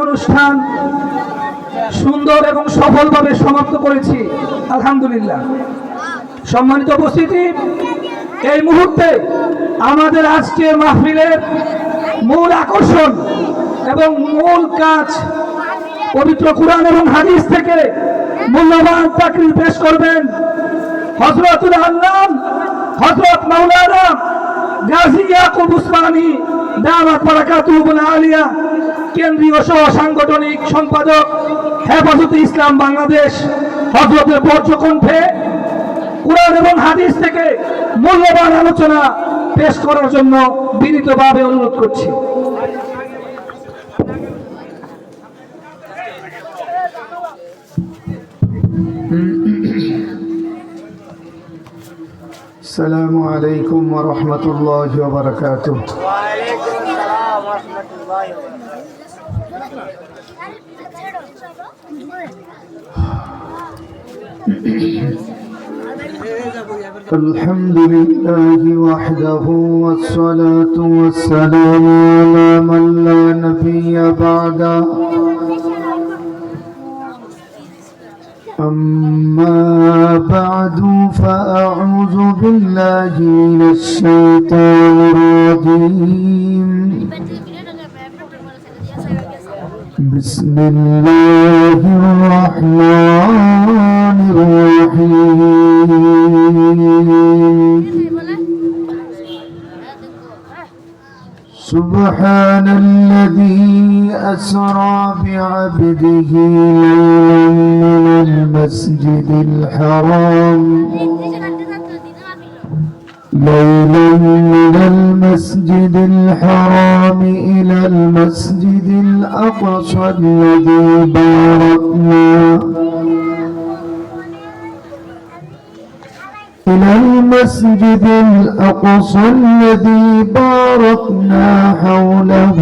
অনুষ্ঠান সুন্দর এবং সফলভাবে সমাপ্ত করেছি আলহামদুলিল্লাহ। সম্মানিত উপস্থিতি, এই মুহূর্তে আমাদের আজকের মাহফিলের মূল আকর্ষণ এবং মূল কাজ পবিত্র কুরআন এবং হাদিস থেকে মূল্যবান তাকরীর পেশ করবেন হযরতুল আল্লাম হযরত মাওলানা গাজী ইয়াকুব উসমানী দামাত বারাকাতুহুল আলিয়া, কেন্দ্রীয় সহ সাংগঠনিক সম্পাদক হেফাজতে ইসলাম বাংলাদেশ। হযরতের বজ্রকণ্ঠে কুরআন এবং হাদিস থেকে মূল্যবান আলোচনা পেশ করার জন্য বিনীতভাবে অনুরোধ করছি। আসসালামু আলাইকুম ওয়া রাহমাতুল্লাহি ওয়া বারাকাতুহু। ওয়া আলাইকুম আসসালাম ওয়া রাহমাতুল্লাহি ওয়া বারাকাতুহু। আলহামদুলিল্লাহি ওয়াহদাহু ওয়াস-সালাতু ওয়াস-সালামু আলা মান লা নাবিয়্যা বা'দা। أما بعد فأعوذ بالله من الشيطان الرجيم. بسم الله الرحمن الرحيم. سبحان الذي أسرى بعبده ليلا من المسجد الحرام إلى المسجد الأقصى الذي باركنا حوله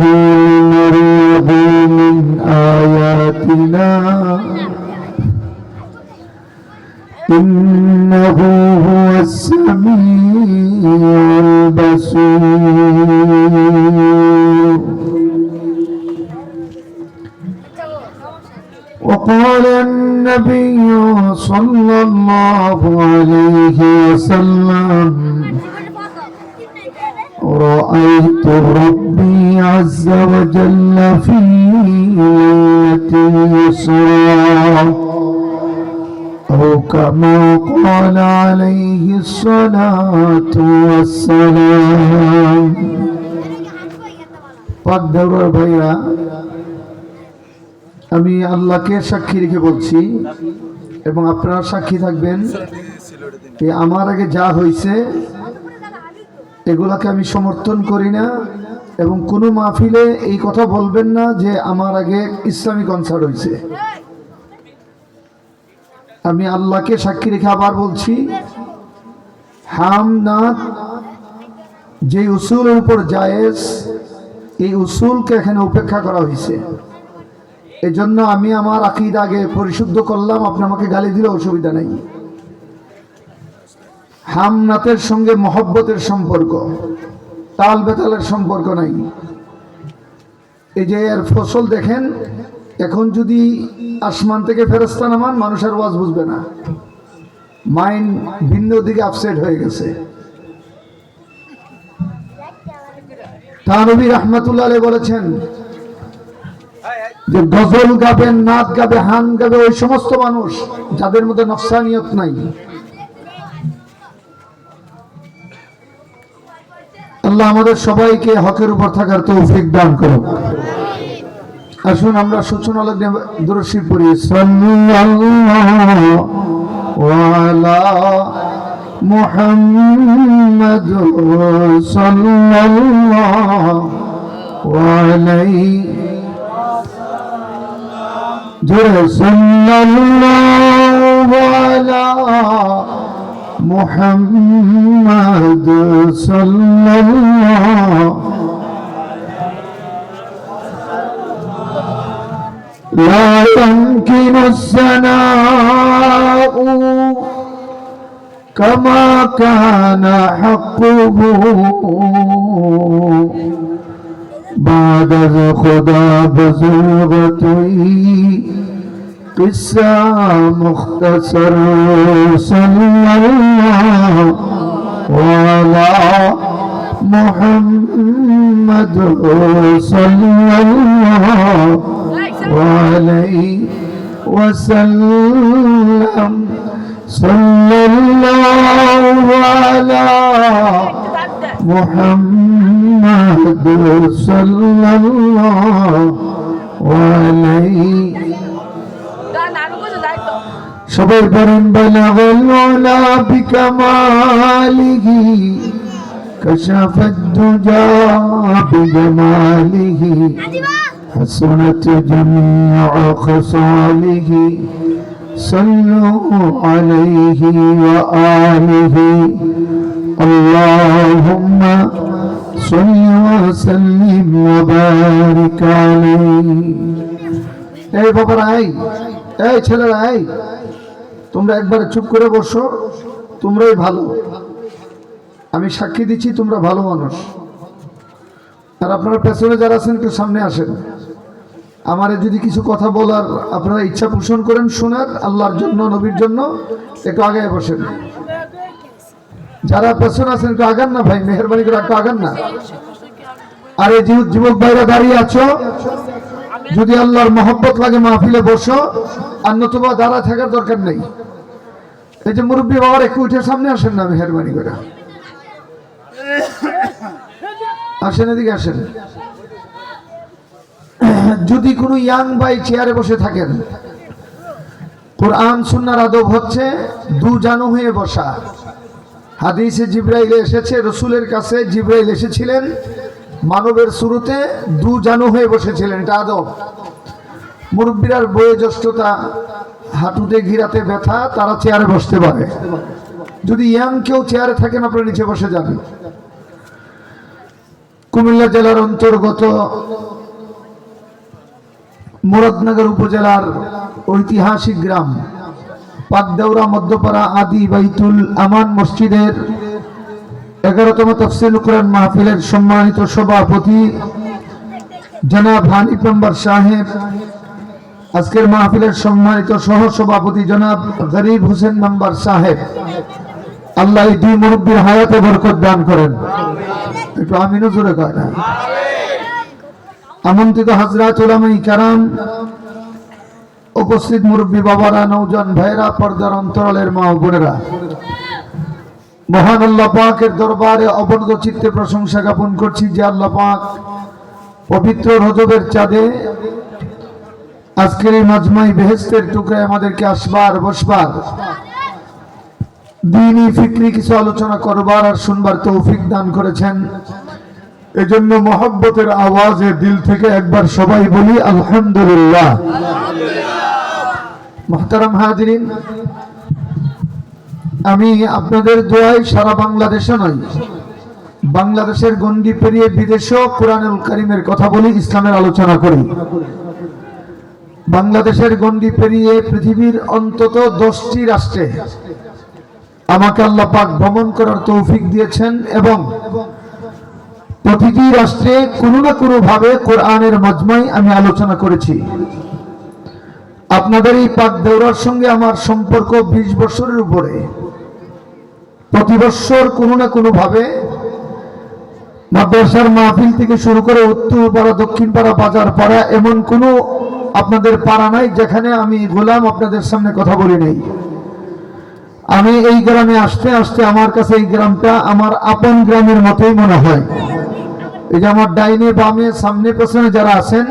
لنريه من آياتنا إنه هو السميع البصير. وقال النبي صلى الله عليه وسلم: رأيت ربي عز وجل في ليلة يسرى، أو كما قال عليه الصلاة والسلام. পাকদাউর ভাইরা, আমি আল্লাহকে সাক্ষী রেখে বলছি এবং আপনারা সাক্ষী থাকবেন যে আমার আগে যা হয়েছে এগুলাকে আমি সমর্থন করি না, এবং কোনো মাহফিলে এই কথা বলবেন না যে আমার আগে ইসলামী কনসার্ট হয়েছে। আমি আল্লাহকে সাক্ষী রেখে আবার বলছি, হামনাত যে উসুলের উপর জায়েজ, এই উসুলকে এখানে উপেক্ষা করা হয়েছে। এই জন্য আমি আমার আকীদা আগে পরিশুদ্ধ করলাম। আপনি আমাকে গালি দিলে অসুবিধা নেই। হামনাতের সঙ্গে মহব্বতের সম্পর্ক, তাল বেতালের সম্পর্ক নাই। এই যে এর ফসল দেখেন, এখন যদি আসমান থেকে ফেরেশতা নামান, মানুষের ওয়াজ বুঝবে না, মাইন্ড ভিন্ন দিকে আপসেট হয়ে গেছে। তানবী রাহমাতুল্লাহ আলাইহি বলেছেন যে গজল গাবে, নাচ গাবে, হান গাবে ওই সমস্ত মানুষ যাদের মধ্যে নফসানিয়ত নাই। আল্লাহ আমাদের সবাইকে হকের উপর থাকার তৌফিক দান করুন। আসুন আমরা সূচনা লগ্নে দুরূদ শরীফ পড়ি। সাল্লাল্লাহু আলা মুহাম্মাদ সাল্লাল্লাহু আলাইহি জোরে সাল্লাল্লাহু আলা মুহাম্মাদ সাল্লাল্লাহু لا يمكن الثناء كما كان حقه بعد از خدا بزرگتوی قصہ مختصر صلی اللہ علی محمد صلی اللہ علیہ وسلم صلی اللہ علی محمد صلی اللہ علیہ সবাই বলেন বালাগাল ওয়ালা বিকামালিহি কাশাফাদ দুজা বিজামালিহি হাসানাত জামিউ খাসালিহি সাল্লু আলাইহি ওয়া আলিহি আল্লাহুম্মা সাল্লি ওয়া সাল্লিম ওয়া বারিক আলাইহি। এই বাবারা, এই ছেলেরা, তোমরা একবারে চুপ করে বসো। তোমরাই ভালো, আমি সাক্ষী দিচ্ছি তোমরা ভালো মানুষ। আর আপনারা পেছনে যারা আছেন একটু সামনে আসেন। আমারে যদি কিছু কথা বলার আপনারা ইচ্ছা পোষণ করেন শোনার আল্লাহর জন্য, নবীর জন্য, একটু আগে বসেন। যারা পেছনে আছেন একটু আগান না ভাই, মেহরবানি করে একটু আগান না। আর এই যুবক ভাইরা দাঁড়িয়ে আছো, যদি আল্লাহর মহব্বত লাগে মাহফিলে বসো, আর নতুবা দাঁড়া থাকার দরকার নেই। এই যে মুরব্বী বাবার একটু উঠে সামনে আসেন না, মেহরবানি করে আসেন, এদিকে আসেন। যদি কোনো ইয়াং ভাই চেয়ারে বসে থাকেন, কোরআন সুন্নাহর আদব হচ্ছে দু জানু হয়ে বসা। হাদিসে জিবরাইল এসেছে, রসুলের কাছে জিবরাইল এসেছিলেন মানবের শুরুতে দু জানু হয়ে বসেছিলেন, এটা আদব। মুরব্বীরার বয়োজ্যেষ্ঠতা, হাঁটুতে গিরাতে ব্যথা, তারা চেয়ারে বসতে পারে। যদি ইয়াং কেউ চেয়ারে থাকেন আপনারা নিচে বসে যান। কুমিল্লা জেলার অন্তর্গত মুরাদনগর উপজেলার ঐতিহাসিক গ্রাম পাকদেওরা মধ্যপাড়া আদি বাইতুল আমান মসজিদের 11তম তাফসীরুল কুরআন মাহফিলের সম্মানিত সভাপতি জনাব হানিফ মেম্বার সাহেব, আজকের মাহফিলের সম্মানিত সহ সভাপতি জনাব গরিব হোসেন মেম্বার সাহেব, আল্লাহ এই দুই মুরব্বীর হায়াতে বরকত দান করেন। একটু আমিনও জোরে কয় না। আমন্ত্রিত হযরত উলামায়ে কেরাম, উপস্থিত মুরব্বী বাবারা, নওজোয়ান ভাইরা, পর্দার অন্তরালের মা ও বোনেরা, মহান আল্লাহ পাকের দরবারে অবনত চিত্তে প্রশংসা জ্ঞাপন করছি যে আল্লাহ পাক পবিত্র রজবের চাঁদে আজকের এই মাজমাই বেহেশতের টুকরায় আমাদেরকে আসবার, বসবার, দ্বীনি ফিকরি কিছু আলোচনা করবার আর শুনবার তৌফিক দান করেছেন। এজন্য মহব্বতের আওয়াজে দিল থেকে একবার সবাই বলি আলহামদুলিল্লাহ। মুহতারাম হাজিরিন, আমি আপনাদের দোয়ায় সারা বাংলাদেশে নয়, বাংলাদেশের গণ্ডি পেরিয়ে বিদেশেও কোরআনুল কারীমের কথা বলি, ইসলামের আলোচনা করি। বাংলাদেশের গণ্ডি পেরিয়ে পৃথিবীর অন্তত 10টি রাষ্ট্রে আমাকে আল্লাহ পাক ভ্রমণ করার তৌফিক দিয়েছেন এবং প্রতিটি রাষ্ট্রে কোনো না কোনো ভাবে কোরআনের মজমাই আমি আলোচনা করেছি। আপনাদের এই পাকদেওরার সঙ্গে আমার সম্পর্ক 20 বছরের উপরে। প্রতি বছর কোনো না কোনো ভাবে মাদ্রাসার মাহফিল থেকে শুরু করে উত্তর পাড়া, দক্ষিণ পাড়া, বাজার পাড়া, এমন কোনো আপনাদের পাড়া নাই যেখানে আমি গোলাম আপনাদের সামনে কথা বলি নাই। আমি এই গ্রামে আসতে আসতে আমার কাছে এই গ্রামটা আমার আপন গ্রামের মতোই মনে হয়। এই যে আমার ডাইনে বামে সামনে পেছনে যারা আছেন,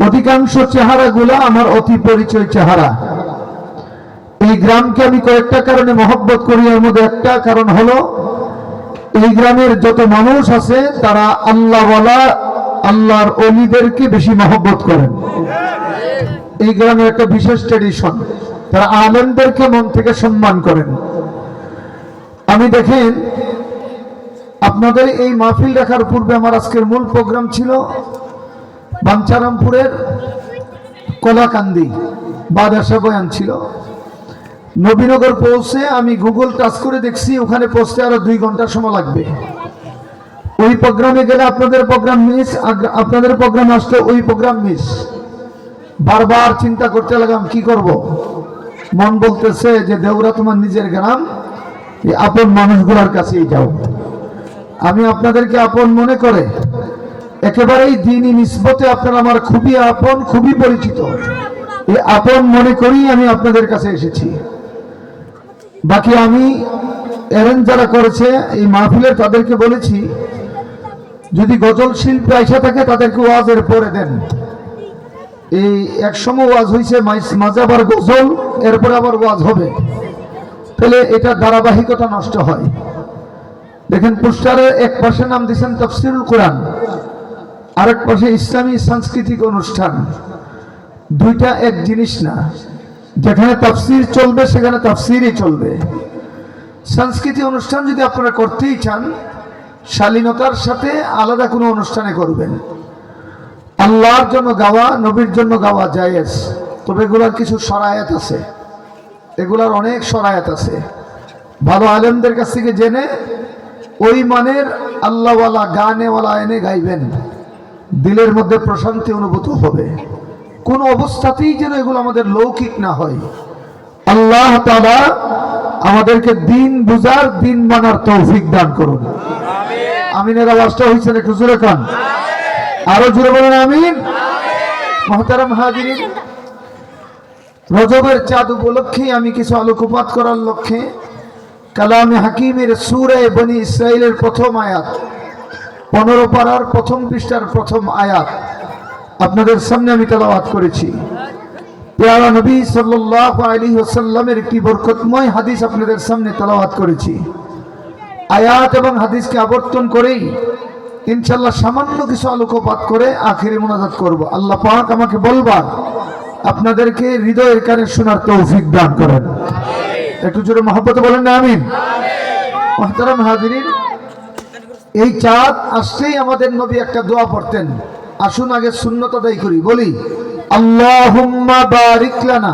অধিকাংশ চেহারাগুলা আমার অতি পরিচয় চেহারা। এই গ্রামকে আমি কয়েকটা কারণে মহব্বত করি। এর মধ্যে একটা কারণ হলো এই গ্রামের যত মানুষ আছে তারা আল্লাহওয়ালা, আল্লাহর ওলিদেরকে বেশি মহব্বত করেন। এই গ্রামের একটা বিশেষ ট্র্যাডিশন, তারা আলেমদেরকে মন থেকে সম্মান করেন। আমি দেখেন, আপনাদের এই মাহফিল রাখার পূর্বে আমার আজকের মূল প্রোগ্রাম ছিল বাঞ্ছারামপুরের কলাকান্দি, বাদাসা বয়ান ছিল। নবীনগর পৌঁছে আমি গুগল টাচ করে দেখছি ওখানে পৌঁছতে আরো 2 ঘন্টা সময় লাগবে। ওই প্রোগ্রামে গেলে আপনাদের প্রোগ্রাম মিস, আপনাদের প্রোগ্রাম আসলে ওই প্রোগ্রাম মিস। বারবার চিন্তা করতে লাগলাম কি করব। মন বলতেছে যে দেউরা তোমার নিজের গ্রাম, এই আপন মানুষগুলোর কাছেই যাও। আমি আপনাদেরকে আপন মনে করে একেবারেই দিনই নিসবতে আপনারা আমার খুবই আপন, খুবই পরিচিত। এই আপন মনে করেই আমি আপনাদের কাছে এসেছি। বাকি আমি অ্যারেঞ্জ যারা করেছে এই মাহফিলের তাদেরকে বলেছি, যদি গজল শিল্পী আইসা থাকে তাদেরকে ওয়াজের পরে দেন। এই একসময় ওয়াজ হয়েছে মাঝে আবার গজল, এরপরে আবার ওয়াজ হবে, তাহলে এটা ধারাবাহিকতা নষ্ট হয়। দেখেন পোস্টারের এক পাশে নাম দিচ্ছেন তাফসিরুল কোরআন, আরেক পাশে ইসলামী সাংস্কৃতিক অনুষ্ঠান। দুইটা এক জিনিস না। যেখানে তাফসির চলবে সেখানে তাফসিরই চলবে। সাংস্কৃতিক অনুষ্ঠান যদি আপনারা করতেই চান, শালীনতার সাথে আলাদা কোনো অনুষ্ঠানে করবেন। আল্লাহর জন্য গাওয়া, নবীর জন্য গাওয়া জায়েজ, তবে এগুলার কিছু শরায়াত আছে, এগুলার অনেক শরায়াত আছে। ভালো আলেমদের কাছ থেকে জেনে ওই মানের আল্লাহওয়ালা গানেওয়ালা এনে গাইবেন, দিলের মধ্যে প্রশান্তি অনুভূত হবে। কোন অবস্থাতেই যেন এগুলো আমাদের লৌকিক না হয়। আল্লাহ তাআলা আমাদেরকে দিন বুঝার, দিন মানার তৌফিক দান করুন। আমিনের আওয়াজটা হয়েছে একটু জোরে কান, আরো জোরে বলেন আমিন। মুহতারাম হাজিরিন, রজবের চাঁদ উপলক্ষে আমি কিছু আলোকপাত করার লক্ষ্যে কালামে হাকিমের সূরা বনি ইসরাইলের প্রথম আয়াত 15 পারার প্রথম পৃষ্ঠার প্রথম আয়াত আপনাদের সামনে আমি তেলাওয়াত করেছি। প্যারা নবী সাল্লাল্লাহু আলাইহি ওয়াসাল্লামের একটি বরকতময় হাদিস আপনাদের সামনে তেলাওয়াত করেছি। আয়াত এবং হাদিসকে আবর্তন করেই ইনশাআল্লাহ সামান্য কিছু আলোকপাত করে আখিরি মোনাজাত করব। আল্লাহ পাক আমাকে বলবার, আপনাদেরকে হৃদয়ের কানে শোনার তৌফিক দান করেন। একটু জোরে মহব্বতে বলেন না আমিন। মুহতারাম হাজিরিন, এই চাঁদ আসলেই আমাদের নবী একটা দোয়া পড়তেন। আসুন আগে সুন্নত আদায় করি, বলি আল্লাহুম্মা বারিক লানা।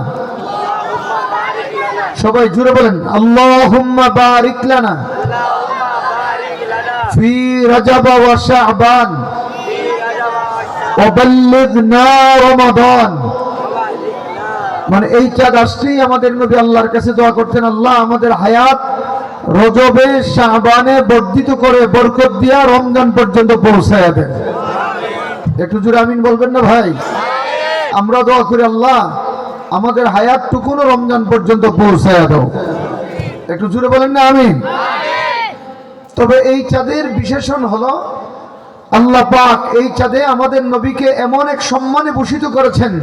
সবাই জোরে বলেন আল্লাহুম্মা বারিক লানা ফি রজব ওয়া শাবান ওয়া বাল্লিগনা রমাদান। মানে এই চাঁদ আসলেই আমাদের নবী আল্লাহর কাছে দোয়া করতেন, আল্লাহ আমাদের হায়াত রজবে শাবানে বর্ধিত করে বরকত দিয়া রমজান পর্যন্ত পৌঁছায়া দেন। একটু জোরে আমিন বলবেন না ভাই? আমরা দোয়া করি, আল্লাহ আমাদের হায়াত টুকুনো রমজান পর্যন্ত পৌঁছায়া দাও। একটু জোরে বলেন না আমিন। তবে এই চাঁদের বিশেষণ হলো আল্লাহ পাক এই চাঁদে আমাদের নবীকে এমন এক সম্মানে ভূষিত করেছেন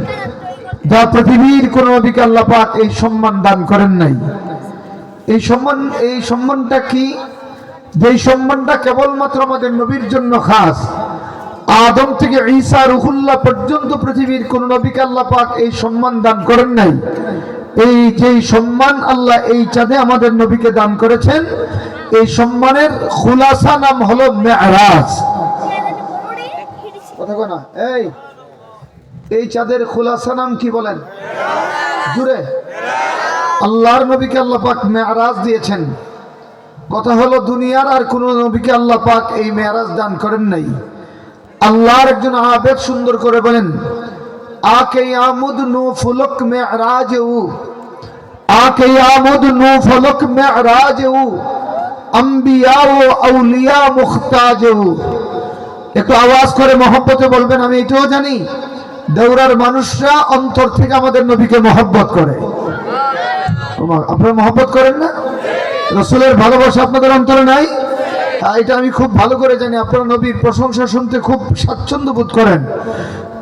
যা পৃথিবীর কোন নবীকে আল্লাহ পাক এই সম্মান দান করেন নাই। এই সম্মানটা কি? যে সম্মানটা কেবলমাত্র আমাদের নবীর জন্য খাস। আদম থেকে ঈসা রুহুল্লাহ পর্যন্ত পৃথিবীর কোন নবীকে আল্লাহ পাক এই সম্মান দান করেন নাই। এই যে সম্মান আল্লাহ এই চাঁদে আমাদের নবীকে দান করেছেন, এই সম্মানের খুলাসা নাম হলো মেরাজ। কথা কয় না? এই চাঁদের খুলাসা নাম কি বলেন? জুড়ে আল্লাহর নবীকে আল্লাহ পাক মেরাজ দিয়েছেন। কথা হলো দুনিয়ার আর কোন নবীকে আল্লাহ পাক এই মেরাজ দান করেন নাই। আল্লাহর একজন আবেদ সুন্দর করে বলেন, আকে ইয়ামুদ নু ফুলক মেরাজউ, আকে ইয়ামুদ নু ফুলক মেরাজউ, আম্বিয়া ও আউলিয়া মুখতাজউ। একটু আওয়াজ করে মহব্বতে বলবেন। আমি এটাও জানি দেউরার মানুষরা অন্তর থেকে আমাদের নবীকে মহব্বত করে। আপনারা মহব্বত করেন না? রাসূলের ভালোবাসা আপনাদের অন্তরে নাই? এটা আমি খুব ভালো করে জানি। আপনারা নবীর প্রশংসা শুনতে খুব স্বাচ্ছন্দ্য বোধ করেন।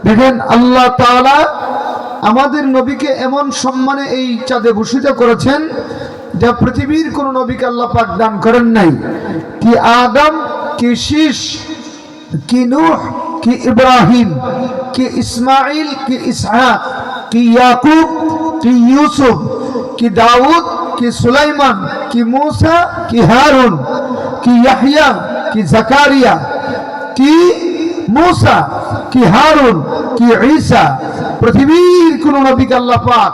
দেখেন আল্লাহ তাআলা আমাদের নবীকে এমন সম্মানে এই চাঁদে ভূষিত করেছেন যা পৃথিবীর কোন নবীকে আল্লাহ পাক দান করেন নাই। কি আদম, কি শীষ, কি নূহ, কি ইব্রাহিম, কি ইসমাইল, কি ইসহাক, কি ইয়াকুব, কি ইউসুফ, কি দাউদ, কি সুলাইমান, কি मूसा, কি হারুন, কি ইয়াহইয়া, কি জাকারিয়া, কি मूसा, কি হারুন, কি ঈসা। পৃথিবীর কোন নবীকে আল্লাহ পাক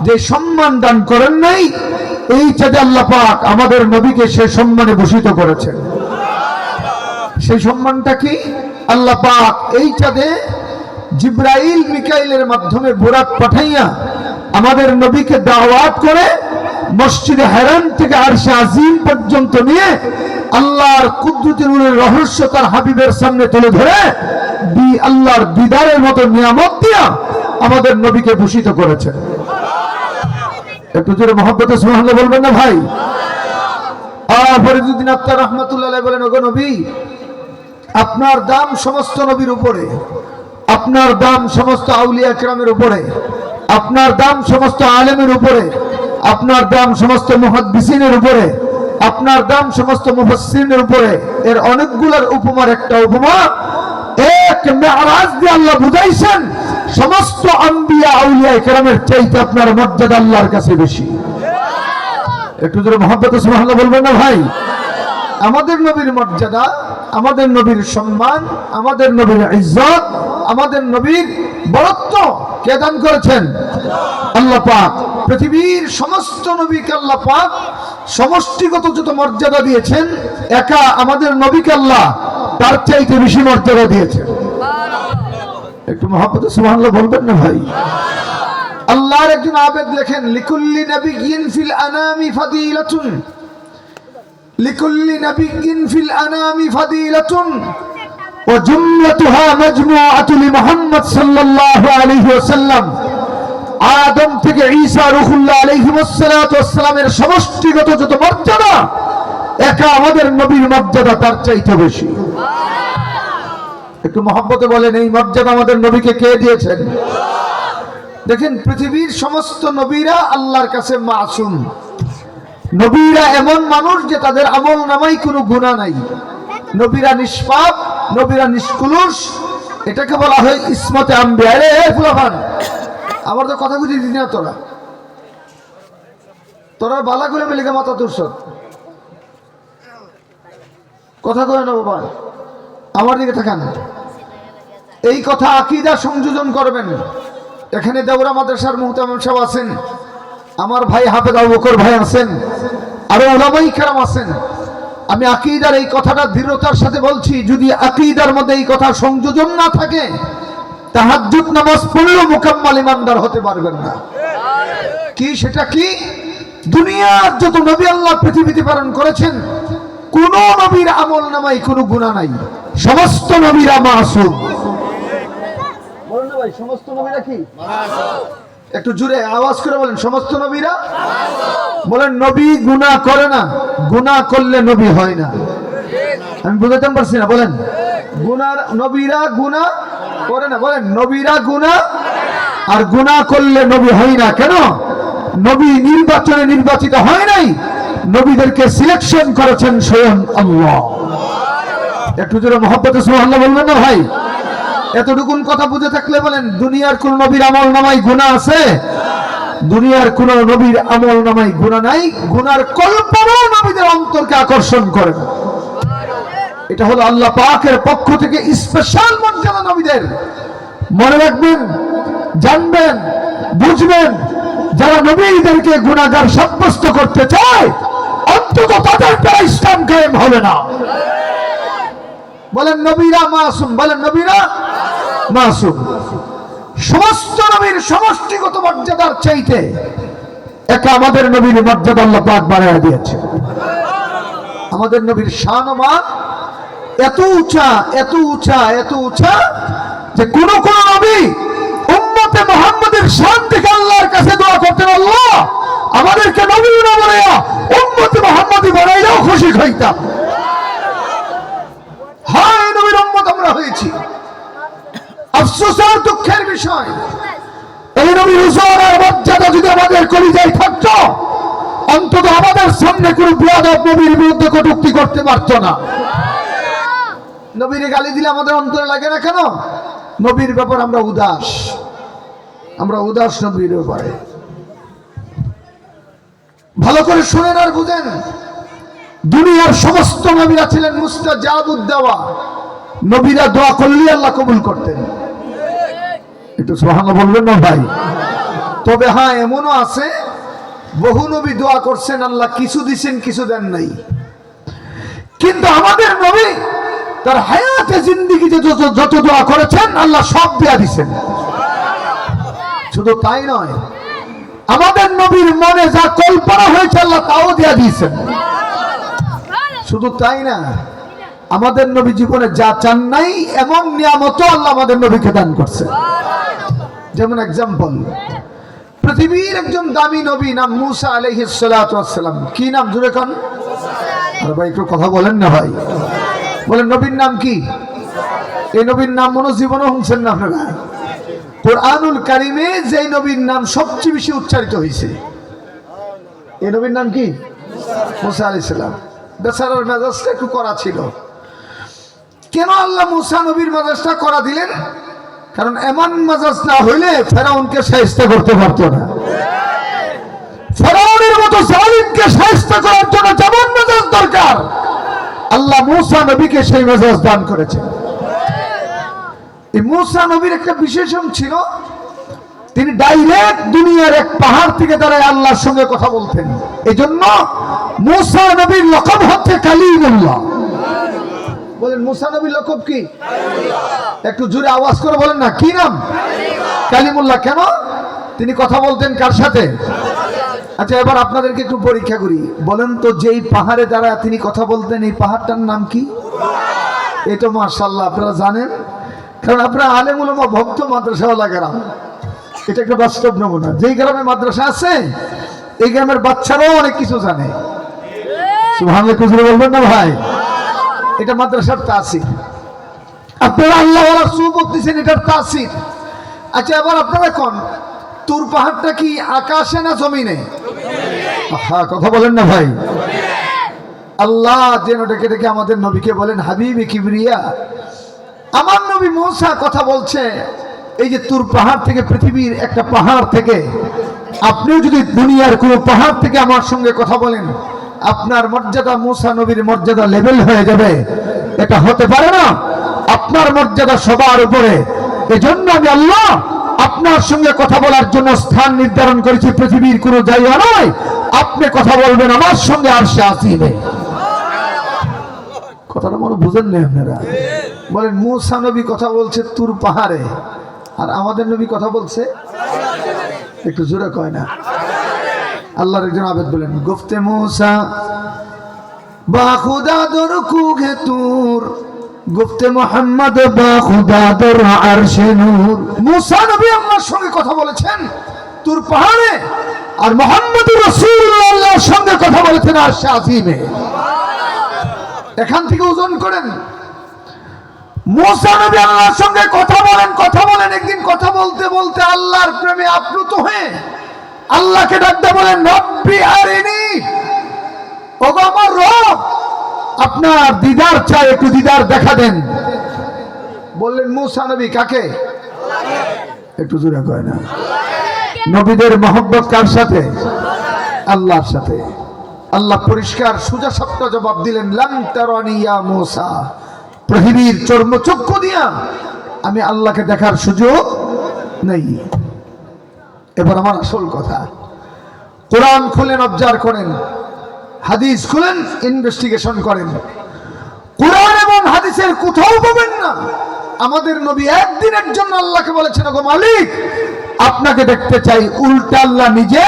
যে সম্মান দান করেন নাই, এই চাঁদে আল্লাহ পাক আমাদের নবীকে সে সম্মানে ভূষিত করেছেন। সেই সম্মানটা কি? আল্লাহ পাক এই চাঁদে জিব্রাইল মিকাইলের মাধ্যমে বুরাক পাঠাইয়া আমাদের নবীকে দাওয়াত করে মসজিদে হেরান থেকে আরশে আজিম পর্যন্ত নিয়ে আল্লাহর কুদরতি নূরের রহস্য তার হাবিবের সামনে তুলে ধরে আল্লাহর দিদারের মতো নিয়ামত দিয়া আমাদের নবীকে ভূষিত করেছে। একটু জোরে মহব্বতে সুবহানাল্লাহ বলবেন না ভাই? ফরিদুদ্দিন আত্মার রহমাতুল্লাহ আলাইহি বলেন, ওগো নবী, আপনার দাম সমস্ত নবীর উপরে, আপনার দাম সমস্ত আউলিয়া কিরামের উপরে, আপনার দাম সমস্ত আলেমের উপরে, আপনার দাম সমস্ত মুহাদ্দিসিনের উপরে, আপনার দাম সমস্ত মুফাসসিরিনের উপরে। এর অনেকগুলোর উপমার একটা উপমা, এক মেরাজ দিয়ে আল্লাহ বুঝাইছেন সমস্ত আম্বিয়া আউলিয়া কিরামের চাইতে আপনার মর্যাদা আল্লাহর কাছে বেশি। একটু জোরে মহব্বতে সুবহানাল্লাহ বলবেন না ভাই? আমাদের নবীর মর্যাদা, আমাদের নবীর সম্মান, আমাদের নবীর ইজ্জত, আমাদের নবীর বরত্ব কে দান করেছেন? আল্লাহ পাক। পৃথিবীর সমস্ত নবীকে আল্লাহ পাক সমষ্টিগত যত মর্যাদা দিয়েছেন, একা আমাদের নবীকে আল্লাহ তার চাইতে বেশি মর্যাদা দিয়েছেন। একটু মহব্বতে সুবহানাল্লাহ বলবেন না ভাই? আল্লাহর একজন আবেদ লেখেন, লিকুল্লি নাবিয়্যিন ফিল আনামি ফাদিলাতুন, লিকুল্লি নাবিয়্যিন ফিল আনামি ফাদিলাতুন ওয়া জুমলাতুহা মাজমুআতু লিমুহাম্মদ সাল্লাল্লাহু আলাইহি ওয়াসাল্লাম। আদম থেকে ঈসা রূহুল্লাহ আলাইহিস সালাতু ওয়াস সালামের সমষ্টিগত যত মর্যাদা, একা আমাদের নবীর মর্যাদা তার চাইতে বেশি। একটু মহব্বতে বলেন, এই মর্যাদা আমাদের নবীকে কে দিয়েছেন? দেখেন, পৃথিবীর সমস্ত নবীরা আল্লাহর কাছে মাসুম। নবীরা এমন মানুষ যে তাদের আমল নামায় কোনো গুনাহ নাই। নবীরা নিষ্পাপ, নবীরা নিষ্কুলুষ। এটাকে বলা হয় ইসমতে আম্বিয়া। আরে ফুলাফান, আমার তো কথা বুঝিয়ে দিস না, তোরা বালা করে মেলে মাথা তুরছ, কথা কয়ে না বাবা, আমার দিকে থাকান। এই কথা আকীদা সংযোজন করবেন। এখানে দেওরা মাদ্রাসার মুহতামিম সাহেব আছেন, আমার ভাই হাফেজ আবু বকর ভাই আছেন, আরো উলামায়ে কেরাম আছেন। আমি আকীদার এই কথাটা দৃঢ়তার সাথে বলছি, যদি আকীদার মধ্যে এই কথা সংযোজন না থাকে, তাহাজ্জুদ নামাজ পড়লেও মুকাম্মাল ইমানদার হতে পারবেন না। কি সেটা কি? দুনিয়ার যত নবী আল্লাহ পৃথিবীতে প্রেরণ করেছেন, কোন নবীর আমল নামায় কোনো গুনাহ নাই। সমস্ত নবীরা মাসুম। বলেন না ভাই, সমস্ত নবীরা কি মাসুম? একটু জোরে আওয়াজ করে বলেন, সমস্ত নবীরা মাসুম। বলেন, নবী গুনাহ করে না, গুনাহ করলে নবী হয় না। আমি বুঝাতে পারছি না? বলেন, গুনাহ, নবীরা গুনাহ করে না। বলেন, নবীরা গুনাহ আর গুনাহ করলে নবী হয় না। কেন? নবী নির্বাচনে নির্বাচিত হয় নাই, নবীদেরকে সিলেকশন করেছেন স্বয়ং আল্লাহ। একটু জোরে মহব্বতে সুবহানাল্লাহ বলবেন না ভাই? এতটুকুন কথা বুঝে থাকলে বলেন, দুনিয়ার কোন নবীর আমল নামায় গুনাহ আছে? দুনিয়ার কোন নবীর আমল নামায় গুনাহ নাই। গুনার কল্পনাও নবীদের অন্তরকে আকর্ষণ করে না। এটা হলো আল্লাহ পাকের পক্ষ থেকে স্পেশাল মর্যাদা নবীদের। মনে রাখবেন, জানবেন, বুঝবেন, যারা নবীদেরকে গুনাহগার সাব্যস্ত করতে চায়, অন্তত তাদের দ্বারা ইসলাম কায়েম হবে না। বলেন, নবীরা মাসুম। বলেন, নবীরা মাসুম। সমস্ত নবীর সমষ্টিগত মর্যাদার চাইতে একা আমাদের নবীর মর্যাদা আল্লাহ পাক বাড়ায় দিয়েছে। আমাদের নবীর শান ও মান এত উঁচা, এত উঁচা, এত উঁচা যে কোন কোন নবী উম্মতে মুহাম্মাদের শান থেকে আল্লাহর কাছে দোয়া করতেন, আল্লাহ আমাদেরকে নবী না বানাইয়া উম্মতে মুহাম্মাদি বানাইলেও খুশি হইতাম। হায়, নবীর উম্মত আমরা হয়েছি। আফসোস আর দুঃখের বিষয়, এই নবীর হুজুর আর মর্যাদা যদি আমাদের কলিজায় থাকতো, অন্তত আমাদের সামনে কোন বেয়াদব নবীর বিরুদ্ধে কটূক্তি করতে পারত না। নবীর গালি দিলে আমাদের অন্তরে লাগে না কেন? নবীর ব্যাপার আমরা উদাস, আমরা উদাস নবীর ব্যাপারে। ভালো করে শুনেন আর বুঝেন, দুনিয়ার সমস্ত নবীরা ছিলেন মুস্তাজাবুদ দাওয়া। নবীরা দোয়া করলে আল্লাহ কবুল করতেন। একটু সুবহানাল্লাহ বলবেন না ভাই? তবে হ্যাঁ, এমনও আছে বহু নবী দোয়া করছেন, আল্লাহ কিছু দিছেন, কিছু দেন নাই। কিন্তু আমাদের নবী তার হায়াতে জিন্দেগিতে যত দোয়া করেছেন আল্লাহ সব দেয়া দিছেন। শুধু তাই নয়, আমাদের নবীর মনে যা কল্পনা হয়েছে আল্লাহ তাও দেয়া দিয়েছেন। শুধু তাই না, আমাদের নবী জীবনে যা চান নাই এমন নিয়ামতও আল্লাহ আমাদের নবীকে দান করছে। যেমন এক্সাম্পল, পৃথিবীর একজন দামি নবী নাম মুসা আলাইহিস সালাতু ওয়াস সালাম। কি নাম জুড়ে কোন? আরে ভাই একটু কথা বলেন না ভাই, বলেন নবীর নাম কি? এই নবীর নাম মনে জীবনও শুনছেন না আপনারা? কুরআনুল কারিমে যে নবীর নাম সবচেয়ে বেশি উচ্চারিত হয়েছে, এই নবীর নাম কি? মুসা আলাইহিস সালাম। বেচারার মেজাজটা একটু কড়া ছিল। কেন আল্লাহ মুসা নবীর মেজাজটা কড়া দিলেন? কারণ এমন মেজাজ না হইলে ফেরাউনকে শায়েস্তা করতে পারতো না। ফেরাউনের মতো জালিমকে শায়েস্তা করার জন্য যেমন মেজাজ দরকার, আল্লাহ মুসা নবীকে সেই মেজাজ দান করেছেন। এই মুসা নবীর একটা বিশেষণ ছিল, তিনি ডাইরেক্ট দুনিয়ার এক পাহাড় থেকে দাঁড়ায় আল্লাহর সঙ্গে কথা বলতেন। এই জন্য মুসা নবীর লকব হচ্ছে কালিমুল্লাহ। বলেন মুসা নবীর লকব কি? একটু জোরে আওয়াজ করে বলেন না, কি নাম? কালিমুল্লাহ। কেন? তিনি কথা বলতেন কার সাথে? আচ্ছা, এবার আপনাদেরকে একটু পরীক্ষা করি। বলেন তো, যেই পাহাড়ে দাঁড়ায় তিনি কথা বলতেন, এই পাহাড়টার নাম কি? এটা মাশাআল্লাহ আপনারা জানেন, কারণ আপনারা আলেম উলামা ভক্ত মাদ্রাসাওয়ালা গ্রাম। এটা একটা বাস্তব নমুনা। যেই গ্রামে মাদ্রাসা আছে এই গ্রামের বাচ্চারাও অনেক কিছু জানে। সুবহানাল্লাহ কুজুরে বলবেন না ভাই? এটা মাদ্রাসার তাসির। আপনারা আল্লাহ ওয়ালা সুবত দিয়েছেন, এটার তাসির। আচ্ছা, এবার আপনারা কোন তুর পাহাড়টা কি আকাশে না জমিনে? হ্যাঁ, কথা বলেন না ভাই? আল্লাহ যেন ডেকে ডেকে আমাদের নবীকে বলেন, হাবিবি কিবরিয়া, আমার নবী মুসা কথা বলছে এই যে তুর পাহাড় থেকে, পৃথিবীর একটা পাহাড় থেকে। আপনিও যদি দুনিয়ার কোনো পাহাড় থেকে আমার সঙ্গে কথা বলেন, আপনার মর্যাদা মুসা নবীর মর্যাদা লেভেল হয়ে যাবে। এটা হতে পারে না। আপনার মর্যাদা সবার উপরে। এজন্য আমি আল্লাহ আপনার সঙ্গে কথা বলার জন্য স্থান নির্ধারণ করেছি, পৃথিবীর কোনো জায়গা নয়। আপনি কথা বলবেন আমার সঙ্গে আরশে আসিমে। কথাটা মনে বুঝেন না আপনারা? বলেন মুসা নবী কথা বলছে তুর পাহাড়ে, আর আমাদের নবী কথা বলছে একটু জোরে কয় না? আল্লাহর একজন আবেদ বলেন, গুফতে মুসা বা খুদা দর কুগে তুর, গুফতে মুহাম্মদ বা খুদা দর আরশে নূর। মুসা নবী আল্লাহর সঙ্গে কথা বলেছেন তুর পাহাড়ে, আর মুহাম্মদুর রাসূলুল্লাহ আল্লাহর সঙ্গে কথা বলেছেন আরশে আসিমে। এখান থেকে ওজন করেন, মুসা নবী আল্লাহর সঙ্গে কথা বলেন। একদিন কথা বলতে বলতে আল্লাহর প্রেমে আপ্লুত হয়ে আল্লাহকে ডাকতে বলেন, রব্বি আরিনি, ওগো আমার রব, আপনার দিদার চাই, একটু দিদার দেখা দেন। বললেন মুসা নবী কাকে? একটু জোরে কয় না? নবীদের মহব্বত কার সাথে? আল্লাহর সাথে। আল্লাহ পরিষ্কার সোজা সাপটা জবাব দিলেন, লাম তারানি ইয়া মুসা, পৃথিবীর চর্মচক্ষু দিয়া আমি আল্লাহকে দেখার সুযোগ নেই। এবার আমার আসল কথা, কোরআন খুলেন, অবজার্ভ করেন, হাদিস খুলেন, ইনভেস্টিগেশন করেন। কোরআন এবং হাদিসের কোথাও পাবেন না আমাদের নবী একদিনের জন্য আল্লাহকে বলেছেন, ওগো মালিক আপনাকে দেখতে চাই। উল্টা আল্লাহ নিজে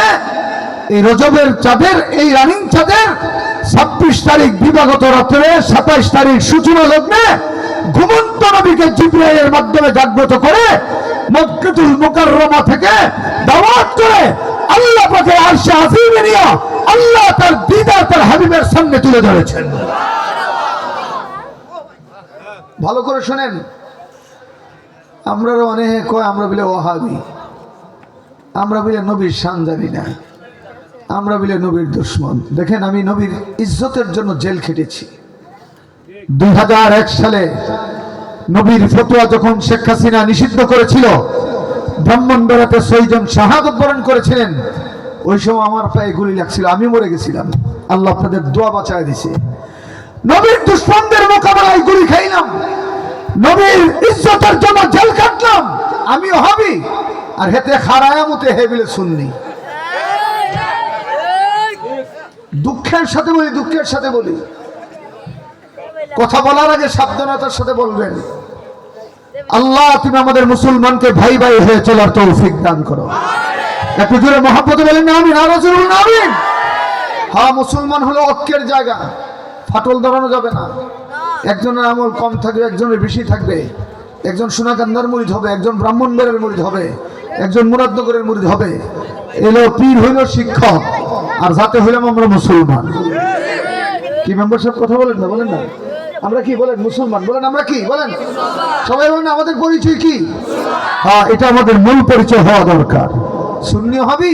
এই রজবের চাঁদের, এই রানিং চাঁদের 26 তারিখ দিবাগত রাত্রে 27 তারিখ সূচনা লগ্নে ঘুমন্ত নবীকে জিবরাইলের মাধ্যমে জাগ্রত করে মক্কাতুল মুকাররমা থেকে দাওয়াত করে আল্লাহ পাকে আরশে আসিমে নিয়ে আল্লাহ তার দিদার তার হাবিবের সামনে তুলে ধরেছেন। ভালো করে শুনেন, আমরা অনেক কয় আমরা বলে ওয়াহাবি, আমরা বলে নবীর শান জানি না, আমরা বলে নবীর দুশমন। দেখেন, আমি নবীর ইজ্জতের জন্য জেল খেটেছি। 2001 সালে নবীর ফতোয়া যখন শেখ হাসিনা নিষিদ্ধ করেছিল, ব্রাহ্মণবাড়িয়াতে 6 জন শাহাদত বরণ করেছিলেন। ওই সময় আমার পায়ে গুলি লাগছিল, আমি মরে গেছিলাম। আল্লাহ আপনাদের দোয়া বাঁচায় দিছে। নবীর দুশমনদের মোকাবেলায় গুলি খাইলাম, নবীর ইজ্জতের জন্য জেল কাটলাম। আমিও হবি, আর হেতে খারায়ামতে হেবিলে শুননি। দুঃখের সাথে বলি কথা বলার আগে সাবধানতার সাথে বলবেন। আল্লাহ তুমি আমাদের মুসলমানকে ভাই ভাই হয়ে চলার তৌফিক দান করো। একটু জোরে মহব্বতে বলেন আমিন। আর জোরে বলেন আমিন। হ্যাঁ, মুসলমান হলো ঐক্যের জায়গা, ফাটল ধরানো যাবে না। একজনের আমল কম থাকবে, একজনের বেশি থাকবে। একজন সোনাকান্দার মুরিদ হবে, একজন ব্রাহ্মণবাড়ির মুরিদ হবে, একজন মুরাদনগরের মুরিদ হবে। এলো পীর হইল শিক্ষক, আর যাতে হইলাম আমরা মুসলমান। কি মেম্বার সাহেব কথা বলেন না? বলেন না আমরা কি বলেন? মুসলমান। বলেন আমরা কি বলেন? সবাই বলেন আমাদের পরিচয় কি? হ্যাঁ, এটা আমাদের মূল পরিচয় হওয়া দরকার। সুন্নি হবি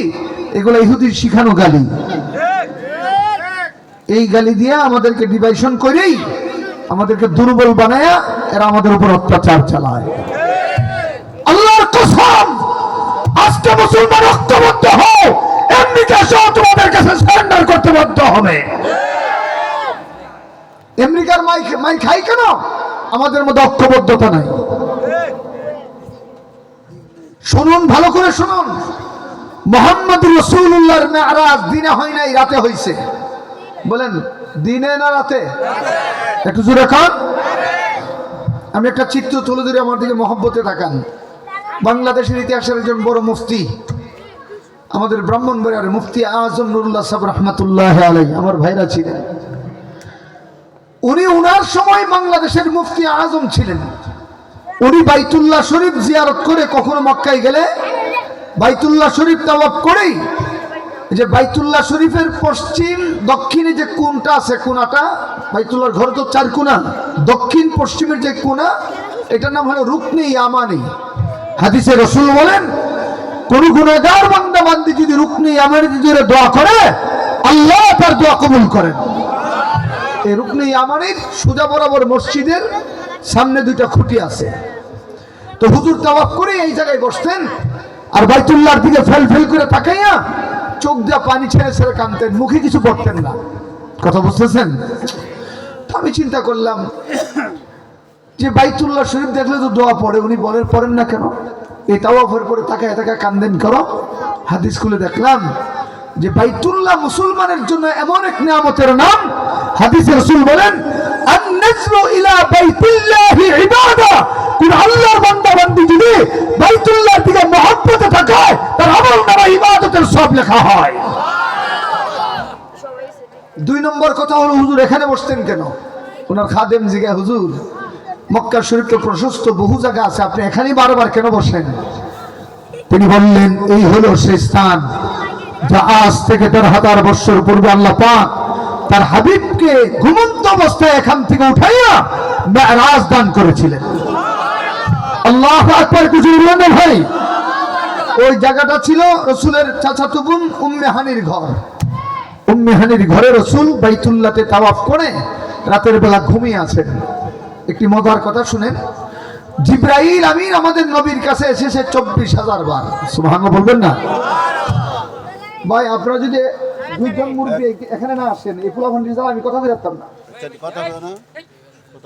এগুলো ইহুদির শিখানো গালি। এই গালি দিয়ে আমাদেরকে ডিভাইশন করেই আমাদেরকে দুর্বল বানায়া এরা আমাদের উপর অত্যাচার চালায়। আল্লাহর কসম, আজকে মুসলমান ঐক্যবদ্ধ হও, আমেরিকা সহ তোমাদের কাছে সারেন্ডার করতে বাধ্য হবে। আমেরিকার মাই খাই কেন? আমাদের মধ্যে ঐক্যবদ্ধতা নাই। শুনুন, ভালো করে শুনুন, মুহাম্মদ রাসূলুল্লাহর মেরাজ দিনে হয় নাই, রাতে হইছে। বলেন দিনে না রাতে? একটু জোরে কান। আমি একটা চিত্র তুলে ধরে আমার দিকে মহব্বতে তাকান। বাংলাদেশের ইতিহাসের একজন বড় মুফতি, আমাদের ব্রাহ্মণবাড়িয়ার মুফতি আজম নুরুল্লাহ সাহেব রহমাতুল্লাহ আলাইহি, আমার ভাইরা ছিলেন। উনি উনার সময় বাংলাদেশের মুফতি আজম ছিলেন। উনি বাইতুল্লাহ শরীফ জিয়ারত করে কখনো মক্কায় গেলে বাইতুল্লাহ শরীফ তাওয়াফ করেই, যে বাইতুল্লাহ শরীফের পশ্চিম দক্ষিণে যে কোণটা আছে, কোণাটা, বাইতুল্লাহর ঘর তো 4 কোণা, দক্ষিণ পশ্চিমের যে কোণা, এটার নাম হলো রুকনে ইয়ামানি। হাদিসে রাসূল বলেন, কোন গুনাহগার বান্দা বান্দি যদি রুকনে ইয়ামানি দিয়ে দোয়া করে, আল্লাহ তার দোয়া কবুল করেন। এই রুকনে ইয়ামানির সোজা বরাবর মসজিদের সামনে 2টা খুঁটি আছে। তো হুজুর তাওয়াফ করে এই জায়গায় বসতেন, আর বাইতুল্লাহর দিকে ফেল ফেল করে তাকাইয়া চোখ দিয়ে পানি ছেড়ে ছেড়ে কাঁদতেন, মুখে কিছু পড়তেন না। কথা বুঝতেছেন? আমি চিন্তা করলাম যে বাইতুল্লাহ শরীফ দেখলে তো দোয়া পড়ে, উনি পড়েন না কেন? এই তাওয়াফের পরে তাকায় তাকায় কান্দেন করো। হাদিস খুলে দেখলাম যে বাইতুল্লাহ মুসলমানের জন্য এমন এক নিয়ামতের নাম। হাদিসে রাসূল বলেন, আন-নাজরু ইলা বাইতিল্লাহি ইবাদা। কোন আল্লাহর বান্দা বান্দি যদি বাইতুল্লাহর দিকে মহব্বতে থাকে, তার আমলনামায় ইবাদতের সব লেখা হয়। 2 নম্বর কথা হলো, হুজুর এখানে বসতেন কেন? ওনার খাদেম জিজ্ঞাসা, হুজুর মক্কা শরীফ তো প্রশস্ত, বহু জায়গা আছে, আপনি এখানেই বারবার কেন বসেন? তিনি বললেন, এই হলো সেই স্থান যা আজ থেকে 13,000 বছর পূর্বে আল্লাহ পাক তার হাবিবকে ঘুমন্ত অবস্থায় এখান থেকে উঠাইয়া মেরাজ দান করেছিলেন। আল্লাহু আকবার। কিছু বলেন না ভাই? ওই জায়গাটা ছিল রাসূলের চাচাতো বোন উম্মে হানির ঘর। উম্মে হানির ঘরে রাসূল বাইতুল্লাহতে তাওয়াফ করে রাতের বেলা ঘুমিয়ে আছেন। একটি মজার কথা শুনেন, জিবরাইল আমিন আমাদের নবীর কাছে এসেছে 24,000 বার। সুবহানাল্লাহ বলবেন না? ভাই আপনারা যদি 2জন মুরব্বি এখানে না আসেন, এই ফুলাফান্ডির জায়গা আমি কথা বলতে পারতাম না।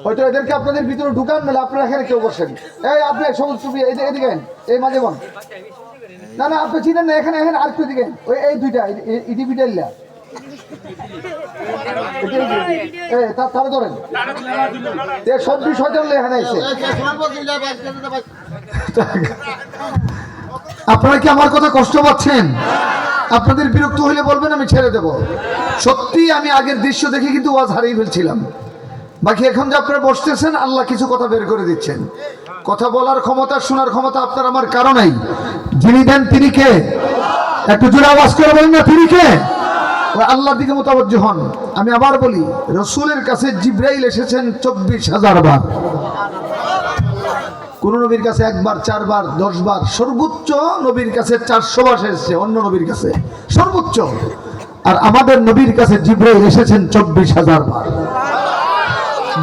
হয়তো এদেরকে আপনাদের ভিতরে ঢুকান, নাহলে আপনারা এখানে কেউ বসেন। এই আপনি সমস্ত এদিকে এই মাঝে বন। না না, আপনি চিনেন না, এখানে এখানে আর একটু দিকে, ওই এই 2টা ইডিভিডাল্লা তারা ধরেন। 26 এখানে এসে আপনারা কি আমার কথা কষ্ট পাচ্ছেন? আপনাদের বিরক্ত হইলে বলবেন, আমি ছেড়ে দেব। সত্যি আমি আগের দৃশ্য দেখে কিন্তু ওয়াজ হারিয়ে ফেলছিলাম। বাকি এখন যে আপনারা বসতেছেন, আল্লাহ কিছু কথা বের করে দিচ্ছেন। কথা বলার ক্ষমতা, শোনার ক্ষমতা আপনার আমার কারো নাই। যিনি দেন তিনি কে? একটু জোরে আওয়াজ করে বলেন না, তিনি কে? আল্লাহর দিকে মুতাওয়াজ্জিহ হন। আমি আবার বলি, রাসূলের কাছে জিবরাইল এসেছেন 24,000 বার। কোন নবীর কাছে 1 বার, 4 বার, 10 বার, সর্বোচ্চ নবীর কাছে 400 বার এসেছে অন্য নবীর কাছে, সর্বোচ্চ। আর আমাদের নবীর কাছে জিবরাইল এসেছেন 24,000 বার।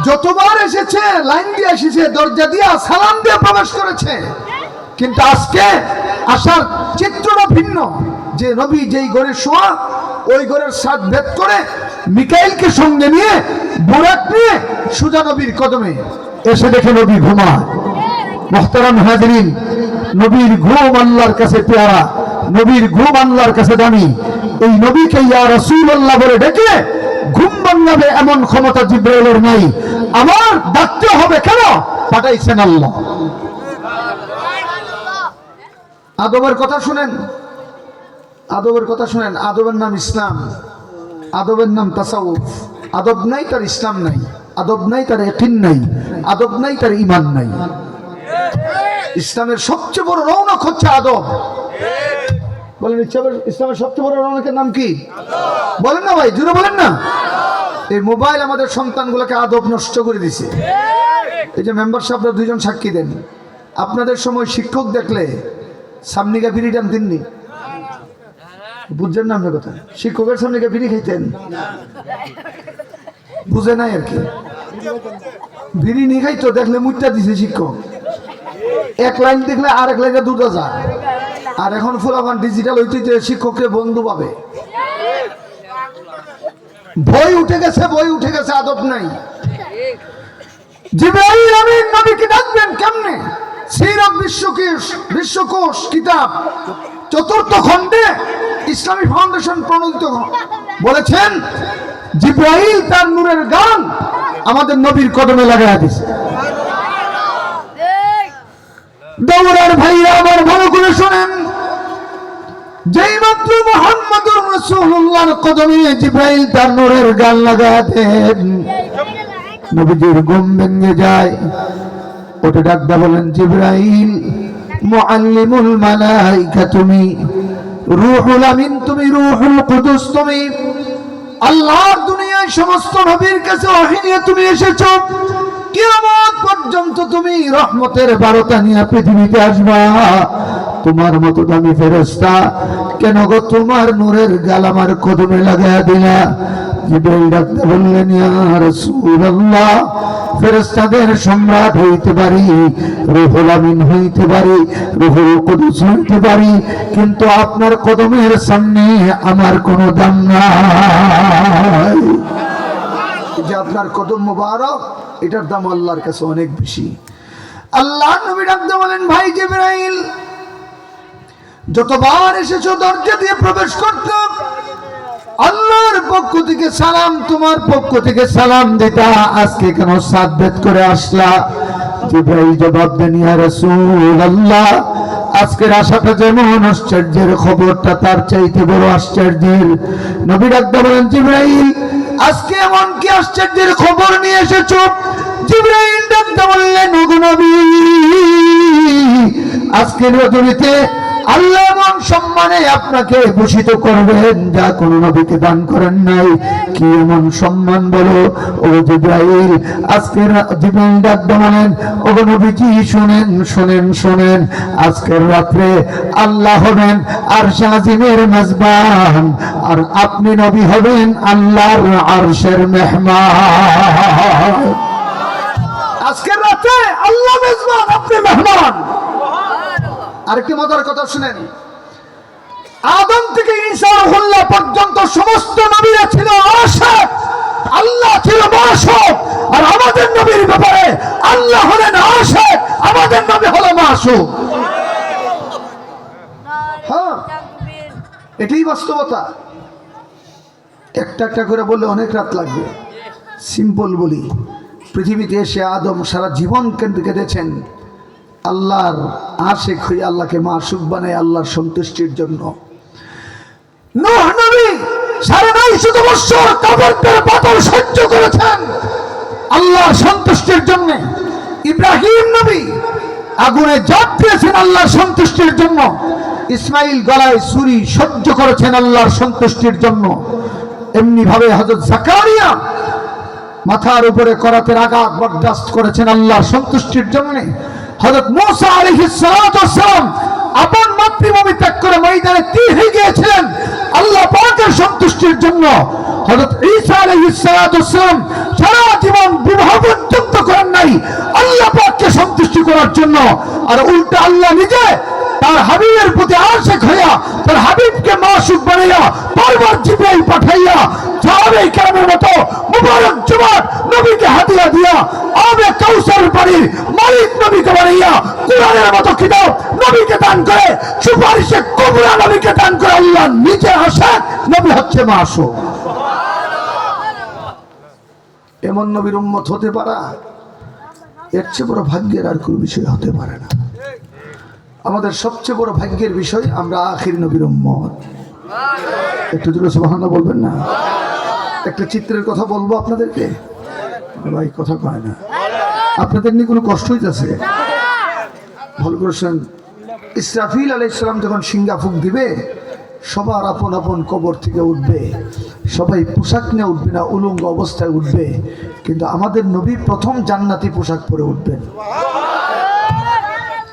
যতবার এসেছে লাইন দিয়ে এসেছে, দরজা দিয়ে সালাম দিয়ে প্রবেশ করেছে। কিন্তু আজকে আসার চিত্রটা ভিন্ন। যে নবী যেই ঘরে শোয়া, ওই ঘরের ছাদ ভেদ করে মিকাইলকে সঙ্গে নিয়ে বুরাক নিয়ে সুজা নবীর কদমে এসে দেখে নবী ঘুমায়। মুহতারাম হাজিরিন, নবীর ঘুম আল্লাহর কাছে পেয়ারা, নবীর ঘুম আল্লাহর কাছে দামি। এই নবীকে ইয়া রাসূলুল্লাহ বলে ডেকে ঘুম ভাঙাবে এমন ক্ষমতা জিবরাইলের নাই। আমার ডাকতে হবে কেন? পাঠাইছেন আল্লাহ। আদবের কথা শুনেন, আদবের কথা শুনেন। আদবের নাম ইসলাম, আদবের নাম তাসাউফ। আদব নাই তার ইসলাম নাই, আদব নাই তার ইয়াকিন নাই, আদব নাই তার ঈমান নাই। ইসলামের সবচেয়ে বড় রৌনক হচ্ছে আদব। বলেন ইসলামের সবচেয়ে বড় রৌনকের নাম কি? বলেন না ভাই, জোরে বলেন না। এই মোবাইল আমাদের সন্তানগুলোকে আদব নষ্ট করে দিছে। এই যে মেম্বার সাহেবরা দুইজন সাক্ষী দেন, আপনাদের সময় শিক্ষক দেখলে সামনে গিয়ে বিড়ি টান দিননি? বুঝছেন না আপনার কথা? শিক্ষকের সামনে গিয়ে বিড়ি খাইতেন? বুঝে নাই আর কি। বিড়ি নিয়ে খাইতো, দেখলে মুটটা দিছে শিক্ষক। এক লাইন দেখলে আর এক লাইনে দুটা যায়। আর এখন ফুলাবান ডিজিটাল হইতে শিক্ষককে বন্ধু পাবে। বই উঠে গেছে, বই উঠে গেছে, আদব নাই। জিবরাইল আমিন নবীকে ডাকবেন কেমনে? সিরাত বিশ্বকোষ কিতাব ৪র্থ খণ্ডে ইসলামী ফাউন্ডেশন প্রণোদিত বলেছেন, জিবরাইল তার নূরের গান আমাদের নবীর কদমে লাগাইয়া দিয়েছে। দৌড়ার ভাইরা আমার ভালো করে শোনেন, যেই মাত্র মুহাম্মদুর রাসূলুল্লাহর কদমে জিবরাইল তার নূরের গান লাগাইয়া দেন, নবীজির ঘুম ভেঙে যায়। ওটা ডাকদা বলেন, জিবরাইল মুআল্লিমুল মালাইকা তুমি, রূহুল আমিন তুমি, রূহুল কুদুস তুমি, আল্লাহর দুনিয়ায় সমস্ত নবীর কাছে ওহী নিয়ে তুমি এসেছো। কিয়ামত পর্যন্ত তুমি রহমতের বারতা নিয়ে পৃথিবীতে আসবা। তোমার মতো দামি ফেরেশতা কেন গো তোমার নূরের গাল আমার কদমে লাগাইয়া দিলা? জিবরাইল ডাকতে বললেন, ইয়া রাসূলুল্লাহ, ফেরেশতাদের সম্রাট হইতে পারি, রূহুল আমিন হইতে পারি, রূহুল কুদুস হইতে পারি, কিন্তু আপনার কদমের সামনে আমার কোনো দাম নাই। যে আপনার কদম মুবারক, এটার দাম আল্লাহর কাছে অনেক বেশি। আল্লাহর নবী ডাকতে বলেন, ভাই জিবরাইল, যতবার এসেছো দরজা দিয়ে প্রবেশ করতে আল্লাহর পক্ষ থেকে সালাম, তোমার পক্ষ থেকে সালাম দিতা, আজকে কেন সাত ভেদ করে আসলা? জিবরাইল জবাব দেন, ইয়া রাসূলুল্লাহ, আজকের আশাটা যেমন আশ্চর্যের, খবরটা তার চাইতে বড় আশ্চর্যের। নবী ডাকতে বলেন, জিবরাইল, আজকে এমন কি আশ্চর্যের খবর নিয়ে এসেছো? জিবরাইল ডাকতে বললেন, ওগো নবী, আজকের রজনীতে আল্লাহ এমন সম্মানে আপনাকে ভূষিত করবেন যা কোন নবীকে দান করেন নাই। কি এমন সম্মান বলো? ও জিবরাইল, আজকের জিবরাইল ডাকতে বলেন, ওগো নবীজি, শুনেন শুনেন শুনেন, আজকের রাত্রে আল্লাহ হবেন আরশে আজিমের মেজবান, আর আপনি নবী হবেন আল্লাহর আরশের মেহমান। আজকের রাতে আল্লাহ মেজবান, আপনি মেহমান। আরেকটি মজার কথা শুনেন, আদম থেকে ঈসা রুহুল্লাহ পর্যন্ত সমস্ত নবীরা ছিল আশিক, আল্লাহ ছিল মাশুক। আর আমাদের নবীর ব্যাপারে আল্লাহ হলেন আশিক, আমাদের নবী হলো মাশুক। হ্যাঁ, এটাই বাস্তবতা। একটা একটা করে বললে অনেক রাত লাগবে, সিম্পল বলি। পৃথিবীতে এসে আদম সারা জীবন কেঁদেছেন আল্লাহর আশিক হয়ে, আল্লাহকে মাশুক বানায় আল্লাহর সন্তুষ্টির জন্য। নূহ নবী 950 বছর কবরের পাথর সহ্য করেছেন আল্লাহর সন্তুষ্টির জন্য। ইব্রাহিম নবী আগুনে ঝাঁপ দিয়েছেন আল্লাহর সন্তুষ্টির জন্য। ইসমাইল গলায় ছুরি সহ্য করেছেন আল্লাহর সন্তুষ্টির জন্য। এমনি ভাবে হযরত জাকারিয়া মাথার উপরে করাতের আঘাত বরদাস্ত করেছেন আল্লাহর সন্তুষ্টির জন্য। হযরত মূসা আলাইহিস সালাতু ওয়াস সালাম আপন মাতৃভূমি ত্যাগ করে ময়দানে তীর হয়ে গিয়েছিলেন আল্লাহ পাকের সন্তুষ্টির জন্য। হযরত ঈসা আলাইহিস সালাতু ওয়াস সালাম সারা জীবন বিবাহ পর্যন্ত করেন নাই আল্লাহ পাককে সন্তুষ্টি করার জন্য। আর উল্টা আল্লাহ নিজে তার হাবিবের প্রতি আশিক হইয়া তার হাবিবকে মাশুক বানাইয়া বারবার জিবরাইল পাঠাইয়া সাহাবায়ে কেরামের মতো মুবারক জুমাত নবীকে হাদিয়া দিয়া আবে কাউসার পানির মালিক নবীকে বানাইয়া কুরআনের মতো কিতাব নবীকে দান করে সুপারিশে কুবরা নবীকে দান করে আল্লাহ নিজে আশিক, নবী হচ্ছে মাশুক। এমন নবীর উম্মত হতে পারা এর চেয়ে বড় ভাগ্যের আর কোনো বিষয় হতে পারে না। আমাদের সবচেয়ে বড় ভাগ্যের বিষয় আমরা আখির নবীর উম্মত। একটু জোরে সুবহানাল্লাহ বলবেন না? একটা চিত্রের কথা বলবো আপনাদেরকে। ভাই কথা কয় না, আপনাদের নিয়ে কোনো কষ্ট হইতেছে? ভালো করেছেন। ইসরাফিল আলাইহিস সালাম যখন সিংহা ফুঁক দিবে, সবার আপন আপন কবর থেকে উঠবে, সবাই পোশাক নিয়ে উঠবে না, উলঙ্গ অবস্থায় উঠবে, কিন্তু আমাদের নবী প্রথম জান্নাতি পোশাক পরে উঠবেন।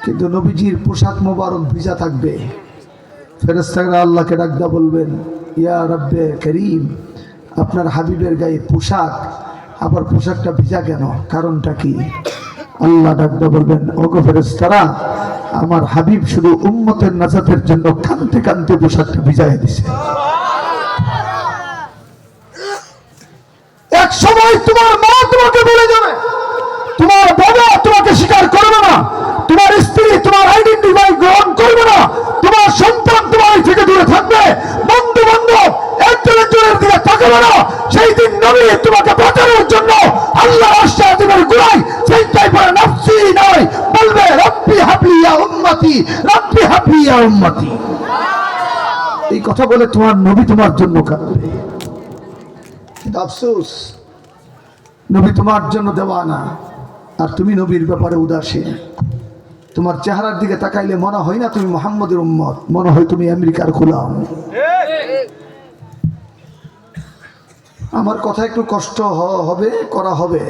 কিন্তু নবীজির পোশাক মোবারক ভিজা থাকবে। ফেরেশতারা আল্লাহকে ডাকদা বলবেন, ইয়া রব্বে করিম, আপনার হাবিবের গায়ে পোশাক, আবার পোশাকটা ভিজা কেন, কারণটা কি? আল্লাহ ডাকদা বলবেন, ওগো ফেরেশতারা, আমার হাবিব শুধু উম্মতের নাজাতের জন্য কাঁদতে কাঁদতে পোশাকটা ভিজায় দিছে। এক সময় তোমার মা তোমাকে বলে যাবে, তোমার বাবা তোমাকে স্বীকার করবে না, তোমার স্ত্রী তোমার আইডেন্টিফাই গ্রহণ করবে না, তোমার সন্তান তোমার থেকে দূরে থাকবে, বন্ধু বান্ধব একজনের দিকে তাকাবে না। সেই দিন নবী তোমাকে বাঁচানোর জন্য আল্লাহ রাস্তায় দিবেন গুলাই, সেইটাই পরে নফসি নয়, বলবে রব্বি হাবলি ইয়া উম্মতি, রব্বি হাবলি ইয়া উম্মতি। এই কথা বলে তোমার নবী তোমার জন্য কাঁদবে। কিন্তু আফসোস, নবী তোমার জন্য দেওয়ানা, আর তুমি নবীর ব্যাপারে উদাসীন। তোমার চেহারার দিকে তাকাইলে মনে হয় না তুমি মুহাম্মদের উম্মত, মনে হয় তুমি আমেরিকার গোলাম। আমার কথা একটু কষ্ট হবে, করা হবে,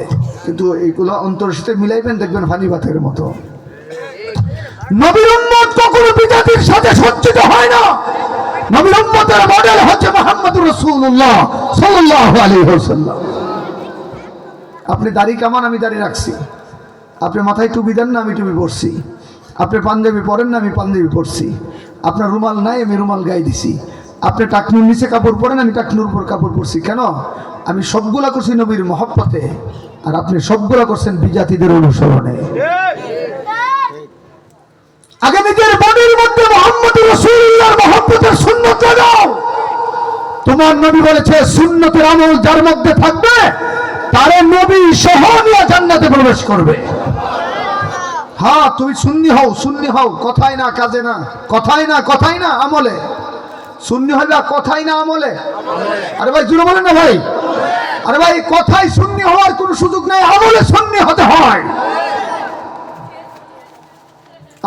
কিন্তু এইগুলো অন্তরের সাথে মিলাইবেন, দেখবেন ফানিবাতের মতো। নবীর উম্মত কখনো বিজাতির সাথে সজ্জিত হয় না। নবীর উম্মতের মডেল হচ্ছে মুহাম্মদুর রাসূলুল্লাহ সাল্লাল্লাহু আলাইহি ওয়াসাল্লাম। আপনি দাড়ি কামান, আমি দাড়ি রাখছি। আপনি মাথায় টুপি দেন না, আমি টুপি পরছি। আপনি পাঞ্জাবি পরেন না, আমি পাঞ্জাবি পরছি। আপনার রুমাল নাই, আমি রুমাল গায়ে দিছি। আপনি টাকনুর নিচে কাপড় পরেন, আমি টাকনুর উপর কাপড় পরছি। কেন? আমি সবগুলা করছি নবীর মহব্বতে, আর আপনি সবগুলা করছেন বিজাতিদের অনুসরণে। আগে নিজের বডির মধ্যে মুহাম্মদুর রাসূলুল্লাহর মহব্বতের সুন্নাত লাগাও। তোমার নবী বলেছে, সুন্নতের আমল যার মধ্যে থাকবে তারে নবী সহ নিয়ে জান্নাতে প্রবেশ করবে। হ্যাঁ, তুমি সুন্নি হও, কথাই না কাজে না, কথাই না আমলে। সুন্নি হবে কথাই না আমলে। আরে ভাই জুড়ে বলেন না ভাই। আরে ভাই, কথাই সুন্নি হওয়ার কোনো সুযোগ নাই, আমলে সুন্নি হতে হয়।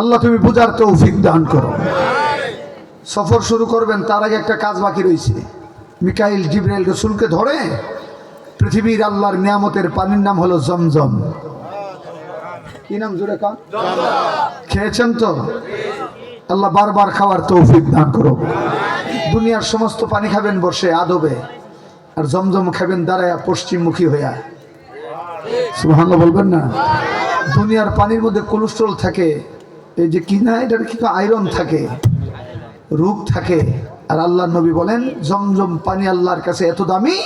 আল্লাহ তুমি বুঝার তৌফিক দান করো। সফর শুরু করবেন, তার আগে একটা কাজ বাকি রয়েছে। মিকাইল জিবরাইল রাসূলকে ধরে পৃথিবীর আল্লাহর নিয়ামতের পানির নাম হলো জমজম। কি নাম জোরে কান? খেয়েছেন তো? আল্লাহ বারবার খাওয়ার তৌফিক দান করো। দুনিয়ার সমস্ত পানি খাবেন বসে আদবে, আর জমজম খাবেন দাঁড়ায়া পশ্চিমমুখী হইয়া। সুবহানাল্লাহ বলবেন না? দুনিয়ার পানির মধ্যে কোলেস্ট্রল থাকে, এই যে কি না, এটার কি আয়রন থাকে, রোগ থাকে। আর আল্লাহর নবী বলেন, জমজম পানি আল্লাহর কাছে এত দামি,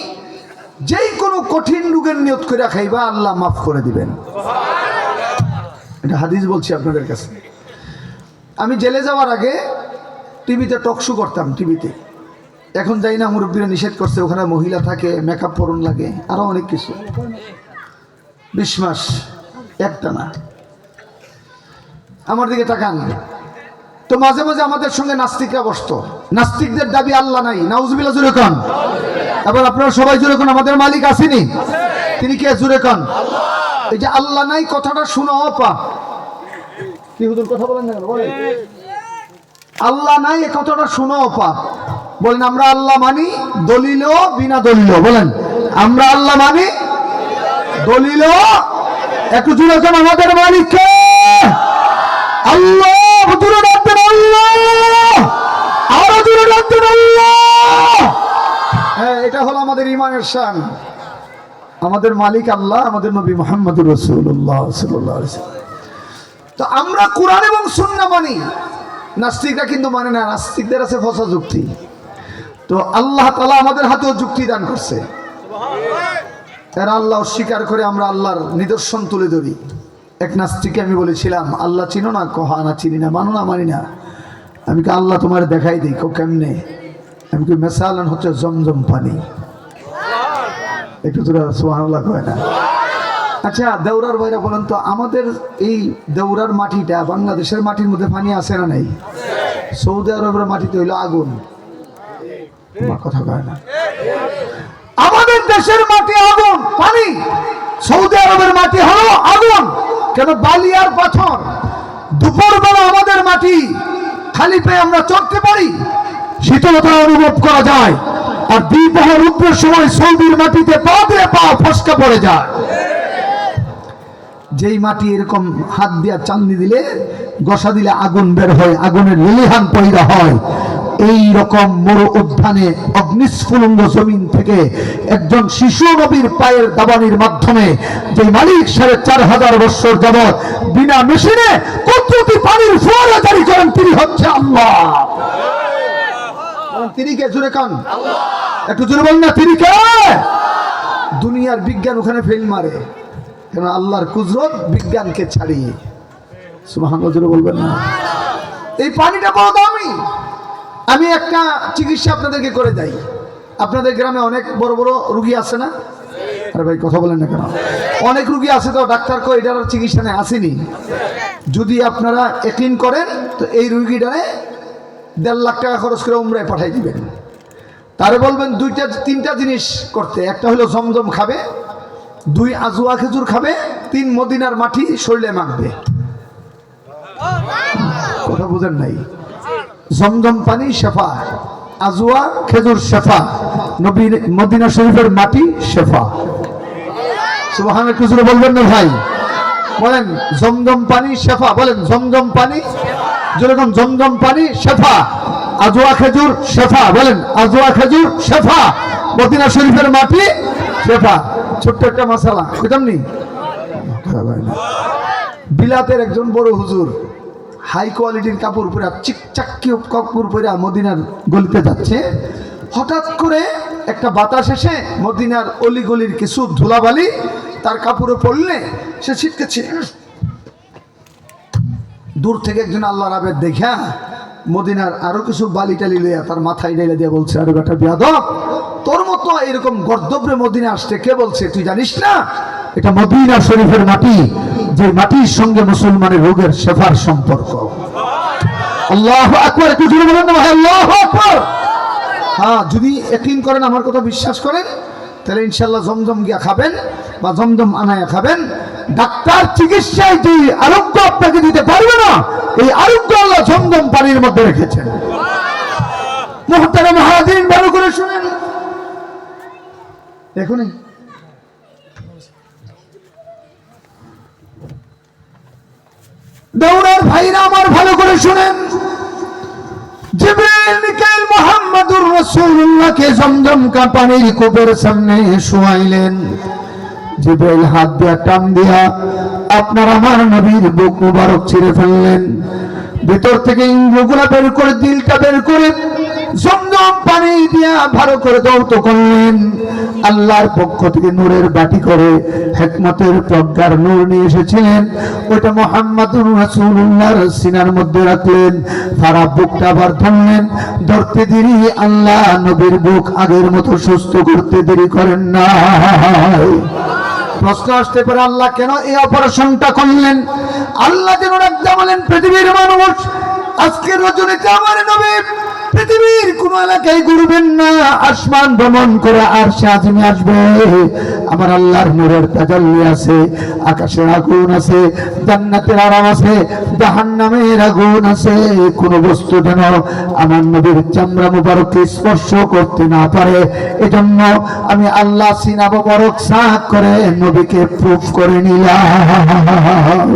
যেই কোনো কঠিন রোগের নিয়ত করে খাইবা আল্লাহ মাফ করে দিবেন। এটা হাদিস বলছি আপনাদের কাছে। আমি জেলে যাওয়ার আগে টিভিতে টকশো করতাম, টিভিতে। এখন যাই না, মুরব্বীরা নিষেধ করছে, ওখানে মহিলা থাকে, মেকআপ পরন লাগে, আরো অনেক কিছু। 20 মাস একটা না। আমার দিকে তাকান তো, মাঝে মাঝে আমাদের সঙ্গে নাস্তিকরা বসতো। নাস্তিকদের দাবি আল্লাহ নাই, নাউজুবিল্লাহ জোরে কান। এবার আপনারা সবাই জোরে কান, আমাদের মালিক আসেনি, তিনি কে? জোরে কান। এই যে আল্লাহ নাই কথাটা শুনো পাপ। কি হুজুর কথা বলেন না, বলেন আল্লাহ নাই এই কথাটা শুনো পাপ। বলেন আমরা আল্লাহ মানি দলিল বিনা দলিল। বলেন আমরা আল্লাহ মানি দলিল। একটু জোরে কান, আমাদের মালিক কে? আল্লাহ। জোরে ডাকবেন আল্লাহ, আরো জোরে ডাকবেন আল্লাহ। হ্যাঁ, এটা হলো আমাদের ঈমানের শান। আমাদের মালিক আল্লাহ, আমাদের নবী মুহাম্মদুর রাসূলুল্লাহ সাল্লাল্লাহু আলাইহি ওয়াসাল্লাম। তো আমরা কোরআন এবং সুন্নাহ মানি, নাস্তিকরা কিন্তু মানে না। নাস্তিকদের আছে ফসা যুক্তি। তো আল্লাহ তাআলা আমাদের হাতেও যুক্তি দান করছে। এরা আল্লাহ অস্বীকার করে, আমরা আল্লাহর নিদর্শন তুলে ধরি। এক নাস্তিককে আমি বলেছিলাম, আল্লাহ চিনো না? কহা না, চিনি না। মানো না? মানি না। আমি কি আল্লাহ তোমার দেখাই দিই? কেমনে? আমি কি মেসালান হচ্ছে জমজম পানি। একটু তোরা সুবহানাল্লাহ কয় না? আচ্ছা দেউরার ভাইরা বলেন তো, আমাদের এই দেউরার মাটিটা বাংলাদেশের মাটির মধ্যে পানি আছে না নাই? সৌদি আরবের মাটিতে হইলো আগুন। তোমার কথা কয় না? আমাদের দেশের মাটি আগুন পানি, সৌদি আরবের মাটি হলো আগুন। কেন? বালি আর পাথর। দুপুরবেলা আমাদের মাটি খালি পেয়ে আমরা চড়তে পারি, শীতলতা অনুভব করা যায়। আর দ্বিপ্রহর রৌদ্রের সময় সৌদির মাটিতে পা দিয়ে পা ফসকা পড়ে যায়। যেই মাটি এরকম হাত দিয়া চান্দি দিলে গসা দিলে আগুন বের হয়, আগুনের লিলিহান পয়দা হয়। এই রকম মরু উদ্যানে অগ্নিস্ফুলিঙ্গ জমিন থেকে একজন শিশু নবীর পায়ের দাবানির মাধ্যমে যে মালিক ৪,৫০০ বছর যাবৎ বিনা মেশিনে কুদরতি পানির ফোয়ারা জারি করেন, তিনি হচ্ছে আল্লাহ। তিনি কে? জোরে কান, একটু জোরে বল না, তিনি কে? দুনিয়ার বিজ্ঞান ওখানে ফেল মারে, কেন? আল্লাহর কুদরত বিজ্ঞানকে ছাড়িয়ে। সুবহানাল্লাহ জোরে বলবেন না? এই পানিটা বড় দামি। আমি একটা চিকিৎসা আপনাদেরকে করে যাই। আপনাদের গ্রামে অনেক বড় বড় রুগী আছে না? আরে ভাই কথা বলেন না কেন? অনেক রুগী আছে, তো ডাক্তার কো এটার চিকিৎসা নেই, আসেনি। যদি আপনারা ইয়াকিন করেন তো এই রুগীটারে ১.৫ লাখ টাকা খরচ করে উমরায় পাঠাই দিবেন। তারে বলবেন ২-৩টা জিনিস করতে। একটা হলো জমজম খাবে, ২ আজওয়া খেজুর খাবে, ৩ মদিনার মাটি শরীরে মাখবে। কথা বুঝেন নাই? জমজম পানি শেফা, আজওয়া খেজুর শেফা, নবীর মদিনা শরীফের মাটি শেফা। সুবহানাল্লাহ একটু জোরে বলবেন না ভাই? বলেন জমজম পানি শেফা, বলেন জমজম পানি, যেরকম জমজম পানি শেফা, আজওয়া খেজুর শেফা, বলেন আজওয়া খেজুর শেফা, মদিনা শরীফের মাটি শেফা। ছোট্ট একটা মশালা বুঝলাম নি? বিলাতের একজন বড় হুজুর হাই কোয়ালিটির কাপড় পরে, চিকচাকি কাপড় পরে মদিনার গলিতে যাচ্ছে। হঠাৎ করে একটা বাতাস এসে মদিনার অলিগলির কিছু ধুলাবালি তার কাপড়ে পড়লে সে ছিটকেছে। দূর থেকে একজন আল্লাহর আবেদ দেখা মদিনার আরো কিছু বালি টালি লইয়া তার মাথায় ঢেলে দিয়ে বলছে, আরে বেটা বিয়াদব, তোর মতো এরকম গর্দভরে মদিনা আসতে কে বলছে? তুই জানিস না এটা মদিনা শরীফের মাটি, যে মাটির সঙ্গে মুসলমানের রোগের শেফার সম্পর্ক। আল্লাহু আকবার, একটু জোরে বলেন না ভাই, আল্লাহু আকবার। হ্যাঁ, যদি ইয়াকিন করেন, আমার কথা বিশ্বাস করেন, তাহলে ইনশাআল্লাহ জমজম গিয়া খাবেন বা জমজম আনায়া খাবেন। ডাক্তার চিকিৎসায় যে আরোগ্য আপনাকে দিতে পারবে না, এই আরোগ্য আল্লাহ জমজম পানির মধ্যে রেখেছেন। মুহতারাম হাজিরিন, ভালো করে শুনেন। দেখুন দৌড়ার ভাইরা আমার, ভালো করে শুনেন। জিবরিল মিকাইল মুহাম্মদুর রাসূলুল্লাহকে জমজম কা পানির কূপের সামনে শোয়াইলেন। জিবরিল হাত দিয়া টান দিয়া আপনার আমার নবীর বুক মুবারক ছিঁড়ে ফেললেন। ভেতর থেকে ইন্দ্রগুলা বের করে, দিলটা বের করে জমজম পানি দিয়া ভালো করে দৌত করলেন। আল্লাহর পক্ষ থেকে নূরের বাটি করে হিকমতের প্রজ্ঞার নূর নিয়ে এসেছিলেন, ওইটা মুহাম্মাদুর রাসূলুল্লাহর সিনার মধ্যে রাখলেন। সারা বুকটা আবার ধরলেন, ধরতে দেরি আল্লাহ নবীর বুক আগের মতো সুস্থ করতে দেরি করেন না। প্রশ্ন আসতে পারে, আল্লাহ কেন এই অপারেশনটা করলেন? আল্লাহ যেন রাখতে বলেন, পৃথিবীর মানুষ আজকের রজনীতে আমার নবী পৃথিবীর কোন এলাকায় ঘুরবেন না, আসমান ভ্রমণ করে আরশে আযমে আসবে। আমার আল্লাহর নূরের তাজাল্লি আছে, আকাশের আগুন আছে, জান্নাতের আরাম আছে, জাহান্নামের আগুন আছে। কোন বস্তু যেন আমার নবীর চামড়া মুবারককে স্পর্শ করতে না পারে, এজন্য আমি আল্লাহ সিনা মুবারক সাক করে নবীকে প্রুফ করে নিলাম।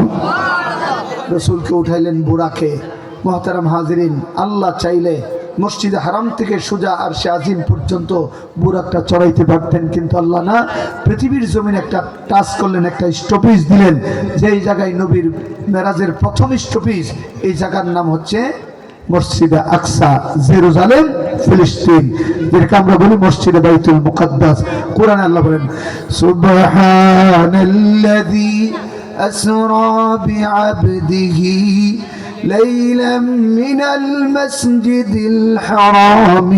রাসূলকে উঠাইলেন বুরাকে। মুহতারাম হাজিরিন, আল্লাহ চাইলে মসজিদে হারাম থেকে সোজা আরশে আজিম পর্যন্ত বুরাকটা চড়াইতে পারতেন, কিন্তু আল্লাহ না, পৃথিবীর জমিন একটা টাচ করলেন, একটা স্টপেজ দিলেন। যেই জায়গায় নবীর মেরাজের প্রথম স্টপেজ, এই জায়গার নাম হচ্ছে মসজিদে আকসা, জেরুজালেম, ফিলিস্তিন, যেটাকে আমরা বলি মসজিদে বাইতুল মুকাদ্দাস। কোরআনে আল্লাহ বলেন, সুবহানাল্লাযী আসরা বিআবদিহি ليلا من المسجد الحرام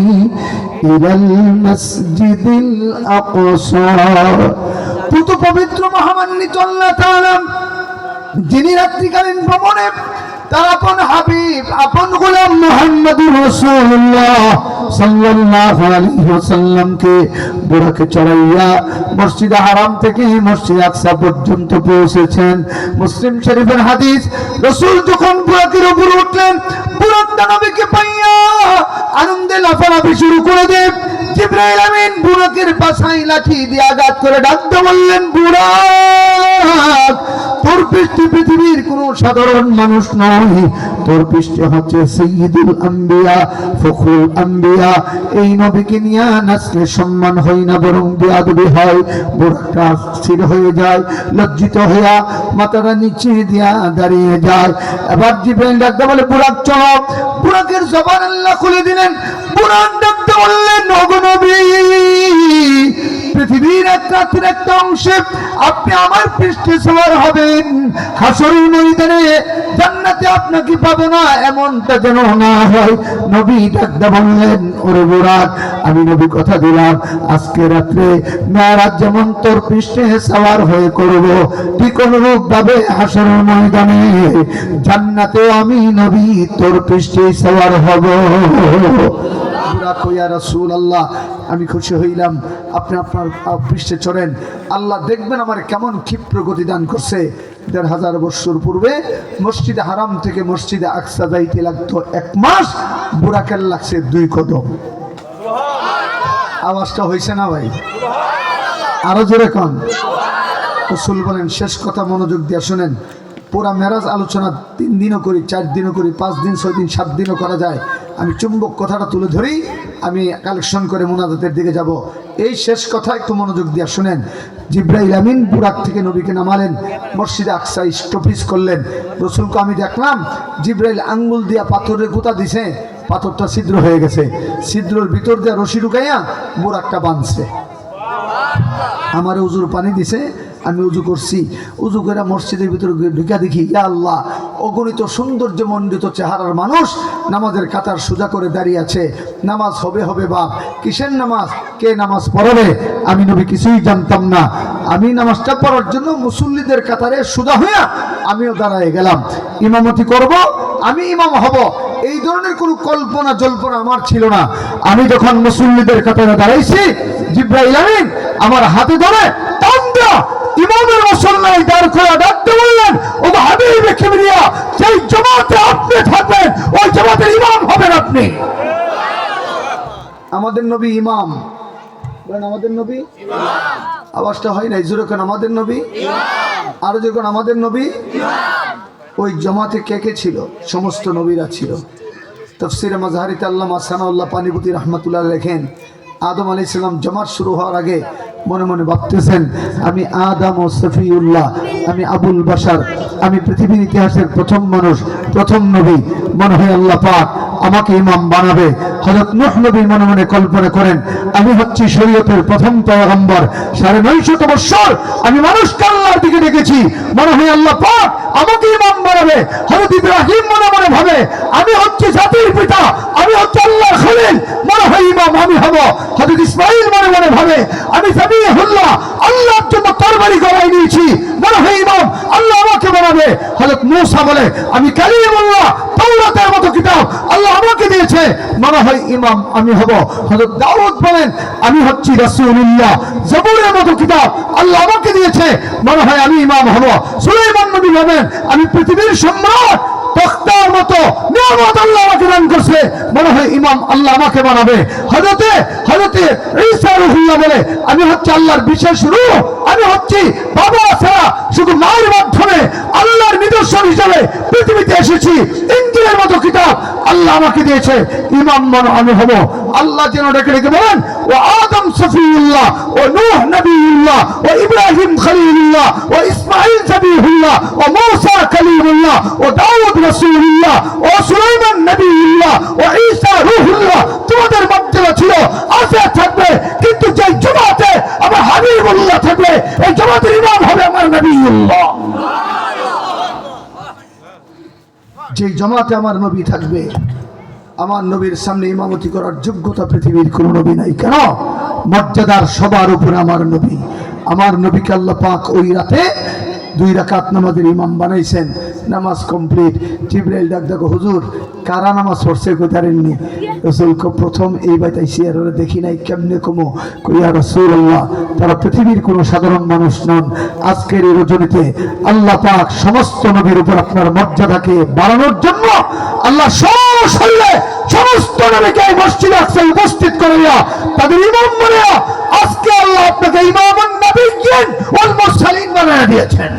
إلى المسجد الأقصى পুত পবিত্র মহামান্বিত আল্লাহ তাআলা যিনি রাত্রিকালীন ভ্রমণে তার আপন হাবিব আপন গোলাম মুহাম্মদুর রাসূলুল্লাহ সাল্লাল্লাহু আলাইহি ওয়াসাল্লামকে বুরাকে চড়াইয়া মসজিদ হারাম থেকে মসজিদ আকসা পর্যন্ত পৌঁছেছেন। মুসলিম শরীফের হাদিস, রাসূল যখন বুরাকের উপর উঠলেন, বুরাক নবীকে পাইয়া আনন্দে লাফালাফি শুরু করে দেন। জিবরাইল আমিন বুরাকের পাছায় লাঠি দিয়ে আঘাত করে ডাকতে বললেন, বুরাক তোর পৃষ্ঠে পৃথিবীর কোন সাধারণ মানুষ নয়, তোর পৃষ্ঠে হচ্ছে সাইয়্যিদুল আম্বিয়া ফখরুল আম্বিয়া। এই নবীকে নিয়ে নাচলে সম্মান হয় না, বরং বেয়াদবি হয়। বুরাকটা স্থির হয়ে যায়, লজ্জিত হইয়া মাথাটা নিচে দিয়া দাঁড়িয়ে যায়। এবার জিবরাইল ডাকতে বলে, বুরাক চলো। বুরাকের জবান আল্লাহ খুলে দিলেন। বুরাক ডাকতে বললেন, ওগো নবী, পৃথিবীর এক রাতের একটা অংশে আপনি আমার পৃষ্ঠে সওয়ার হবেন, হাসরের ময়দানে জান্নাতে আপনাকে পাবো না, এমনটা যেন না হয়। নবী ডাকতে বললেন, ওরে বুরাক, আমি নবী কথা দিলাম, আজকে রাত্রে মেরাজ যেমন তোর পৃষ্ঠে সওয়ার হয়ে করব, ঠিক অনুরূপ ভাবে হাসরের ময়দানে জান্নাতে আমি নবী তোর পৃষ্ঠে সওয়ার হব। বুরাক ইয়া রাসূলুল্লাহ, আমি খুশি হইলাম, আপনি আপনার পৃষ্ঠে চড়েন। আল্লাহ দেখবেন আমার কেমন ক্ষিপ্র গতি দান করছে। ১,৫০০ বছর পূর্বে মসজিদে হারাম থেকে মসজিদে আকসা যাইতে লাগতো 1 মাস, বুরাকের লাগছে 2 কদম। আওয়াজটা হয়েছে না ভাই? আরো জোরে কন। রাসূল বলেন, শেষ কথা মনোযোগ দিয়ে শুনেন, পুরা মেরাজ আলোচনা 3 দিনও করি, 4 দিনও করি, 5 দিন, 6 দিন, 7 দিনও করা যায়। আমি চুম্বক কথাটা তুলে ধরি, আমি কালেকশন করে মুনাজাতের দিকে যাব। এই শেষ কথা একটু মনোযোগ দিয়ে শুনেন। জিবরাইল আমিন বুরাক থেকে নবীকে নামালেন, মসজিদে আকসা স্টপিস করলেন। রাসূলকে আমি দেখলাম জিবরাইল আঙ্গুল দিয়া পাথরের গুতা দিছে, পাথরটা ছিদ্র হয়ে গেছে, ছিদ্রের ভিতর দিয়ে রশি ঢুকাইয়া বুরাকটা বাঁধছে। আমারে উজুর পানি দিছে, আমি উজু করছি। উজু করে মসজিদের ভিতরে ঢুকা দেখি, ইয়া আল্লাহ, অগণিত সৌন্দর্য মণ্ডিত চেহারার মানুষ নামাজের কাতার সোজা করে দাঁড়িয়ে আছে। নামাজ হবে হবে বাপ, কিসের নামাজ, কে নামাজ পড়াবে? আমি নবী কিছুই জানতাম না। আমি নামাজটা পড়ার জন্য মুসল্লিদের কাতারে সোজা হইয়া আমিও দাঁড়ায় গেলাম। ইমামতি করব, আমি ইমাম হব, এই ধরনের কোনো কল্পনা জল্পনা আমার ছিল না। আমি যখন মুসল্লিদের কাতারে দাঁড়াইছি, জিবরাইল আমিন আমার হাতে ধরে টান দেয়া ইমামের মুসল্লায় দাঁড় করে ডাকতে বললেন, ও হাবিবে কিবরিয়া, সেই জামাতে আপনি থাকবেন, ওই জামাতের ইমাম হবেন আপনি। আমাদের নবী ইমাম বলেন, আমাদের নবী ইমাম। আওয়াজটা হয় নাই, জোরে কোন আমাদের নবী ইমাম। আরো যখন আমাদের নবী ইমাম। ওই জামাতে কে কে ছিল? সমস্ত নবীরা ছিল। তাফসীরে মাযহারিতে আল্লামা সানাউল্লাহ পানিপতি রাহমাতুল্লাহ লেখেন, আদম আলাইহিস সালাম জামাত শুরু হওয়ার আগে মনে মনে ভাবতেছেন, আমি আদম ও সফিউল্লাহ, আমি আবুল বাশার, আমি পৃথিবীর ইতিহাসের প্রথম মানুষ, প্রথম নবী, মনে হয় আল্লাহ পাক আমাকে ইমাম বানাবে। হযরত নূহ নবী মনে মনে কল্পনা করেন, আমি হচ্ছি শরীয়তের প্রথম পয়গম্বর, ৯৫০ বছর আমি মানুষকে আল্লাহর দিকে ডেকেছি, মনে হয় আল্লাহ পাক আমাকে ইমাম বানাবে। হযরত ইব্রাহিম মনে মনে ভাবে, আমি হচ্ছি জাতির পিতা, আমি হচ্ছি আল্লাহর খলিল, মনে হয় ইমাম আমি হব। হযরত ইসমাঈল মনে মনে ভাবে, আমি সাবিহুল্লাহ, আল্লাহর জন্য তরবারি গলায় নিয়েছি, মনে হয় ইমাম আল্লাহ আমাকে বানাবে। হযরত মূসা বলে, আমি কালিমুল্লাহ, তাওরাতের মতো কিতাব আল্লাহ আমাকে দিয়েছে, মনে হয় ইমাম আমি হব। হযরত দাউদ বলেন, আমি হচ্ছি রাসূলুল্লাহ, জবুরের মতো কিতাব আল্লাহ আমাকে দিয়েছে, মনে হয় আমি ইমাম হব। সুলাইমান নবী বলেন, আমি পৃথিবীর সম্রাট, তখতার মতো নিয়ামত আল্লাহ আমাকে দান করছে, মনে হয় ইমাম আল্লাহ আমাকে বানাবে। হযরতে ঈসা রূহুল্লাহ বলে, আমি হচ্ছে আল্লাহর বিশেষ রূহ, আমি হচ্ছি বাবা ছাড়া শুধু মায়ের মাধ্যমে আল্লাহর নিদর্শন হিসেবে পৃথিবীতে এসেছি, ইনজিলের মতো কিতাব আল্লাহ আমাকে দিয়েছে, ইমাম আমি হব। আল্লাহ যেন ডেকে ডেকে বলেন, ও আদম সফিউল্লাহ, ও নূহ নবিউল্লাহ, ও ইব্রাহিম খলিলুল্লাহ, ও ইসমাঈল সবিহুল্লাহ, ও মূসা কালিমুল্লাহ, ও দাউদ রাসূলুল্লাহ, ও সুলাইমান নবিউল্লাহ, ও ঈসা রূহুল্লাহ তোমাদের মধ্যে ছিল, আছে, থাকবে, কিন্তু যে জামাতে আমার হাবিবুল্লাহ থাকবে, এই জামাতের ইমাম হবে আমার নবিউল্লাহ। যেই জমাতে আমার নবী থাকবে, আমার নবীর সামনে ইমামতি করার যোগ্যতা পৃথিবীর কোনো নবী নাই। কেন? মর্যাদার সবার উপরে আমার নবী। আমার নবীকে আল্লাহ পাক ওই রাতে 2 রাকাত নামাজের ইমাম বানাইছেন। নামাজ কমপ্লিট, জিবরাইল ডাক দেখো হুজুর কারা নামাজ পড়ছে কইতারেননি। রাসূল প্রথম এই বাইতাইছি আর ওরা দেখি নাই, কেমনে কমো কইয়া রাসূলুল্লাহ তারা পৃথিবীর কোনো সাধারণ মানুষ নন। আজকের এই রজনীতে আল্লাহ পাক সমস্ত নবীর উপর আপনার মর্যাদাকে বাড়ানোর জন্য আল্লাহ সশরীরে সমস্ত নবীকে এই মসজিদে আকসা উপস্থিত করিয়া তাদের ইমাম বানায়া আজকে আল্লাহ আপনাকে ইমামুন নবিয়্যিন ওয়াল মুরসালিন বানায়া দিয়েছেন।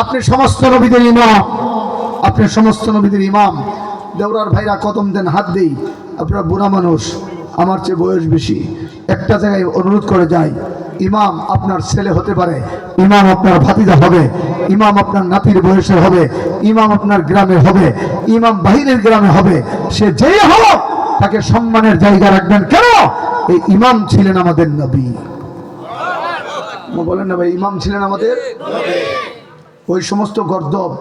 আপনি সমস্ত নবীদের ইমাম, আপনি সমস্ত নবীদের ইমাম। দেওরার ভাইরা কদম দেন, হাত দেই। আপনারা বুড়া মানুষ, আমার চেয়ে বয়স বেশি, একটা জায়গায় অনুরোধ করে যাই, ইমাম আপনার ছেলে হতে পারে, ইমাম আপনার ভাতিজা হবে, ইমাম আপনার নাতির বয়সের হবে, ইমাম আপনার গ্রামে হবে, ইমাম বাহিরের গ্রামে হবে, সে যেই হোক তাকে সম্মানের জায়গা রাখবেন। কেন? এই ইমাম ছিলেন আমাদের নবী। বলেন না ভাই, ইমাম ছিলেন আমাদের নবী। ওই সমস্ত গর্দব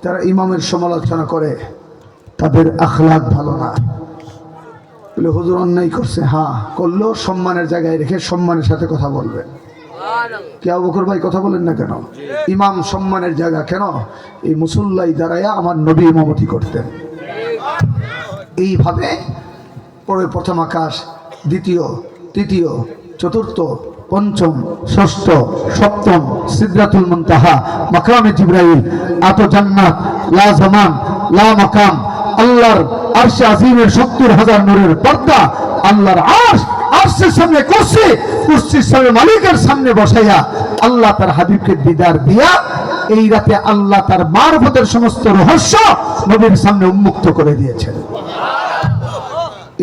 তারা ইমামের সমালোচনা করে, তাদের আখলাক ভালো না। বলে হুজুর অন্যায় করছে, হ্যাঁ করলো, সম্মানের জায়গায় রেখে সম্মানের সাথে কথা বলবেন। কে আবু বকর ভাই কথা বলেন না কেন? ইমাম সম্মানের জায়গা। কেন? এই মুসল্লাই দাঁড়ায়া আমার নবী ইমামতি করতেন। এইভাবে পরে প্রথম আকাশ, দ্বিতীয়, তৃতীয়, চতুর্থ, পঞ্চম, ষষ্ঠ, সপ্তম, সিদরাতুল মুনতাহা, মাকামে জিবরাইল, আত জান্নাত, লা জামান, লা মাকাম, আল্লাহর আরশে আজিমের 70,000 নূরের পর্দা, আল্লাহর আরশের সামনে কুরসি, কুরসির সামনে মালিকের সামনে বসাইয়া আল্লাহ তার হাবিবকে দিদার দিয়া এই রাতে আল্লাহ তার মারফতের সমস্ত রহস্য নবীর সামনে উন্মুক্ত করে দিয়েছেন।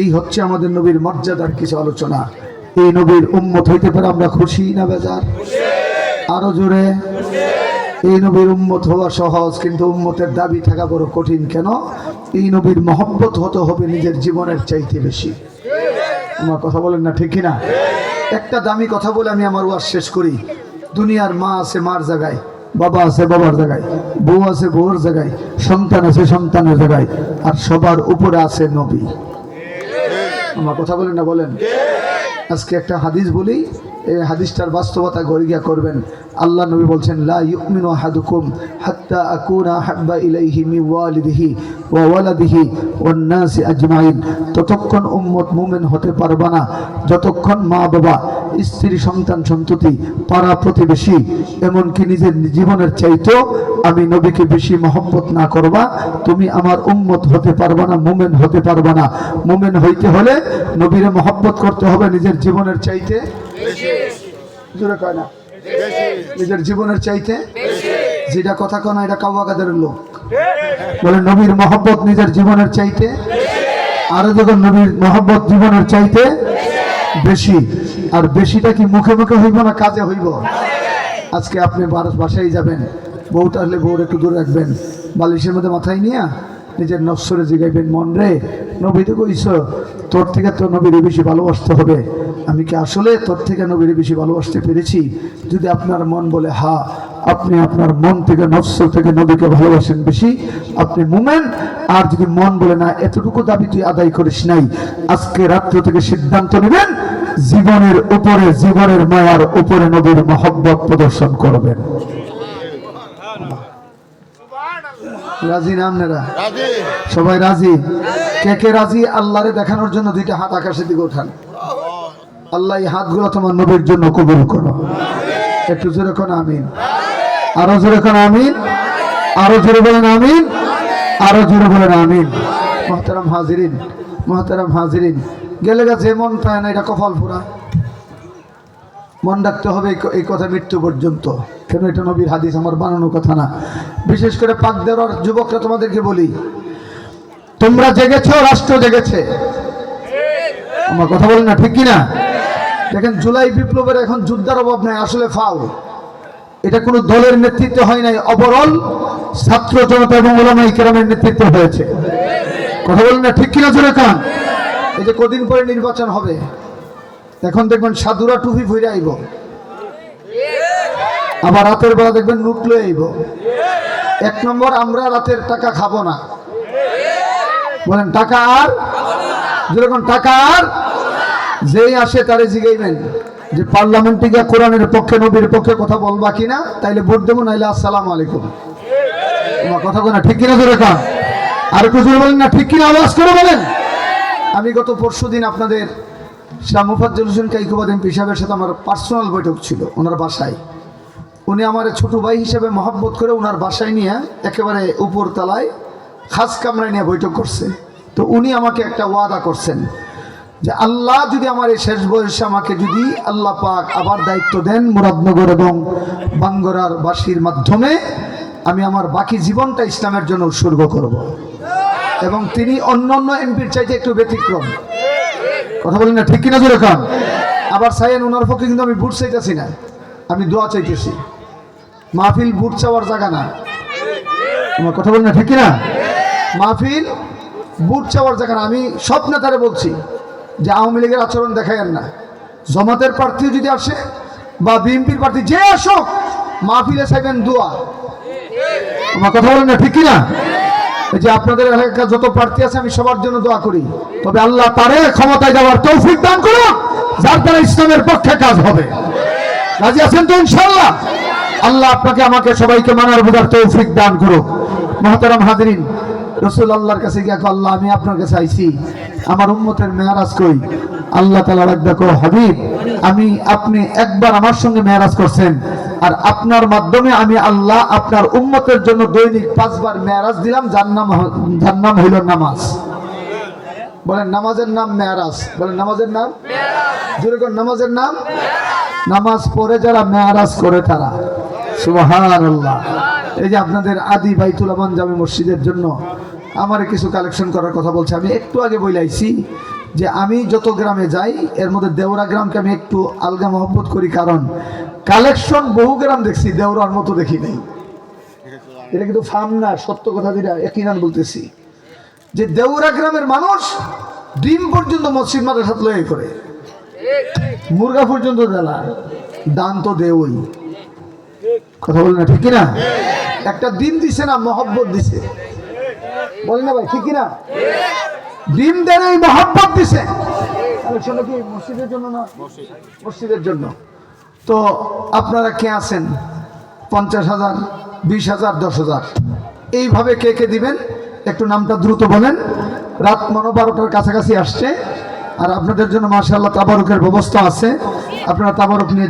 এই হচ্ছে আমাদের নবীর মর্যাদার কিছু আলোচনা। এই নবীর উম্মত হইতে পারে আমরা খুশি না বেজার? আরো জোরে। এই নবীর উম্মত হওয়া সহজ, কিন্তু উম্মতের দাবি থাকা বড় কঠিন। কেন? এই নবীর মহব্বত হতে হবে নিজের জীবনের চাইতে বেশি। আমার কথা বলেন না, ঠিক কিনা? একটা দামি কথা বলে আমি আমার ওয়াজ শেষ করি। দুনিয়ার মা আছে মার জায়গায়, বাবা আছে বাবার জায়গায়, বউ আছে বউর জায়গায়, সন্তান আছে সন্তানের জায়গায়, আর সবার উপরে আছে নবী। আমার কথা বলেন না, বলেন। আজকে একটা হাদিস বলি, এই হাদিসটার বাস্তবতা গরিয়া করবেন। আল্লাহ নবী বলছেন, লা ইউমিনু আহাদুকুম হাত্তা আকুনা হাব্বা ইলাইহি মিন ওয়ালিদিহি ওয়া ওয়ালাদিহি ওয়ান নাসি আজমাইন। ততক্ষণ উম্মত মুমিন হতে পারবে না যতক্ষণ মা বাবা, স্ত্রী, সন্তান সন্ততি, পাড়া প্রতিবেশী, এমনকি নিজের জীবনের চাইতেও আমি নবীকে বেশি মহব্বত না করবা, তুমি আমার উম্মত হতে পারবা না, মুমিন হতে পারবা না। মুমিন হইতে হলে নবীরে মহব্বত করতে হবে নিজের জীবনের চাইতে বেশি। জোরে কয় না, নিজের জীবনের চাইতে। যেটা কথা কয় না, এটা কাওয়াকাদের লোক বলে নবীর মহব্বত নিজের জীবনের চাইতে। আরো যখন নবীর মহব্বত জীবনের চাইতে বেশি। আর বেশিটা কি মুখে মুখে হইব না কাজে হইব? আজকে আপনি বাসায় যাবেন, বউটা হলে বউর একটু দূরে রাখবেন, বালিশের মধ্যে মাথায় নিয়ে নিজের নফসরে জিগাইবেন, মন রে নবী তো কইছ তোর থেকে তো নবীরে বেশি ভালোবাসতে হবে, আমি কি আসলে তোর থেকে নবীরে বেশি ভালোবাসতে পেরেছি? যদি আপনার মন বলে হ্যাঁ, আপনি আপনার মন থেকে নফস থেকে নবীকে ভালোবাসেন বেশি, আপনি মুমিন। আর যদি মন বলে না, এতটুকু দাবি তুই আদায় করিস নাই, আজকে রাত্র থেকে সিদ্ধান্ত নেবেন জীবনের উপরে, জীবনের মায়ার উপরে নবীর মহব্বত প্রদর্শন করবেন। রাজি না আপনারা? সবাই রাজি? কে কে রাজি আল্লাহরে দেখানোর জন্য দুইটা হাত আকাশের দিকে উঠান। আল্লাহ এই হাতগুলো তোমার নবীর জন্য কবুল করো। একটু জোরে কোন আমিন, আরো জোরে কোন আমিন, আরো জোরে বলেন আমিন, আরো জোরে বলেন আমিন। মুহতারাম হাজিরিন, মুহতারাম হাজিরিন, গেলে গেছে মন পায় না, এটা কপাল পুরা। মন রাখতে হবে এই কথা মৃত্যু পর্যন্ত। কেন? এটা নবীর হাদিস, আমার বানানো কথা না। বিশেষ করে পাক দেওয়ার যুবকরা তোমাদেরকে বলি, তোমরা জেগেছো, রাষ্ট্র জেগেছে। আমার কথা বলেন না, ঠিক কিনা? দেখেন জুলাই বিপ্লবের এখন যুদ্ধের অভাব নাই, আসলে ফাউল। এটা কোনো দলের নেতৃত্বে হয় নাই, ওভারঅল ছাত্র জনতা এবং উলামায়ে কেরামের নেতৃত্বে হয়েছে। কথা বলেন না, ঠিক কিনা? জোরে কান। এই যে কদিন পরে নির্বাচন হবে, এখন দেখবেন সাধুরা টুপি ভরে আইব, আবার রাতের বেলা দেখবেন নোট লয়ে আইব। এক নম্বর, আমরা রাতের টাকা খাবো না। বলেন টাকা আর, যেরকম টাকা আর, যেই আসে তারে জিগাইবেন যে পার্লামেন্টে গিয়ে কোরআনের পক্ষে নবীর পক্ষে কথা বলবা কিনা, তাইলে ভোট দেবো, নাইলে আসসালামু আলাইকুম। তোমার কথা বলে না ঠিক কিনা জোরে কান, আর একটু জোরে বলেন না ঠিক কিনা, আওয়াজ করে বলেন। আমি গত পরশুদিন আপনাদের শাহ মুফাজ্জল হোসেন কাইকুবাদ এমপি সাহেবের সাথে আমার পার্সোনাল বৈঠক ছিল ওনার বাসায়। উনি আমার ছোট ভাই হিসেবে মহব্বত করে ওনার বাসায় নিয়ে একেবারে উপর তলায় খাস কামরায় নিয়ে বৈঠক করছে। তো উনি আমাকে একটা ওয়াদা করছেন যে আল্লাহ যদি আমার এই শেষ বয়সে আমাকে যদি আল্লাহ পাক আবার দায়িত্ব দেন মুরাদনগর এবং বাঙ্গরার বাসীর মাধ্যমে, আমি আমার বাকি জীবনটা ইসলামের জন্য উৎসর্গ করব। এবং তিনি অন্য অন্য এমপির চাইতে একটু ব্যতিক্রম। কথা বলেন না ঠিক কিনা জোরে খান। আবার চাইয়েন ওনার পক্ষে কিন্তু আমি ভোট চাইতেছি না, আমি দোয়া চাইতেছি। মাহফিল ভোট চাওয়ার জায়গা না। তোমার কথা বলেন না ঠিক কিনা, মাহফিল ভোট চাওয়ার জায়গা না। আমি সব নেতারে বলছি যে আওয়ামী লীগের আচরণ দেখায়েন না। জামাতের প্রার্থীও যদি আসে বা বিএনপির প্রার্থী যে আসুক, মাহফিলে চাইবেন দোয়া। তোমার কথা বলেন না ঠিক কিনা। এই যে আপনাদের এলাকার যত প্রার্থী আছে আমি সবার জন্য দোয়া করি, তবে আল্লাহ তারে ক্ষমতায় যাওয়ার তৌফিক দান করুন যার দ্বারা ইসলামের পক্ষে কাজ হবে। রাজি আছেন তো ইনশাআল্লাহ? আল্লাহ আপনাকে আমাকে সবাইকে মানার বোঝার তৌফিক দান করুক। মুহতারাম হাজিরিন, রাসূল আল্লাহর কাছে গিয়ে আল্লাহ আমি আপনার কাছে আইছি, আমার উম্মতের মেরাজ কই? আল্লাহ তাআলা ডাকো, হাবিব আমি আপনি একবার আমার সঙ্গে মেরাজ করছেন, আর আপনার মাধ্যমে আমি আল্লাহ আপনার উম্মতের জন্য দৈনিক 5 বার মেরাজ দিলাম, যার নাম হইল নামাজ। বলেন নামাজের নাম মেরাজ। বলেন নামাজের নাম মেরাজ। যেরকম নামাজের নাম নামাজ পড়ে যারা মেরাজ করে তারা, সুবহানাল্লাহ। এই যে আপনাদের আদি বাইতুল আমান জামে মসজিদের জন্য আমার কিছু কালেকশন করার কথা বলছে। আমি একটু আগে বইলাইছি যে আমি যত গ্রামে যাই এর মধ্যে দেওরা গ্রামকে আমি একটু আলগা মহব্বত করি, কারণ কালেকশন বহু গ্রাম দেখছি, দেওরার মতো দেখি নাই। এটা কিন্তু ফার্ম না, সত্য কথা যেটা একইনান বলতেছি, যে দেওরা গ্রামের মানুষ ডিম পর্যন্ত মসজিদ মাদ্রাসাত লয়ে করে, মুরগা পর্যন্ত দেলা, দান তো দেওই। কথা বলেন না ঠিক কিনা? একটা ডিম দিছে না, মহব্বত দিছে। বলেন না ভাই ঠিক কিনা? ডিম দেন এই মহব্বত দিছে। কালেকশনটা কি মসজিদের জন্য না? মসজিদের জন্য। তো আপনারা কে আছেন? 50,000, 20,000, 10,000 এইভাবে কে কে দিবেন একটু নামটা দ্রুত বলেন। রাত 12টার কাছাকাছি আসছে, আর আপনাদের জন্য মাশাআল্লাহ তাবারুকের ব্যবস্থা আছে। আপনারা তাবারুক নিয়ে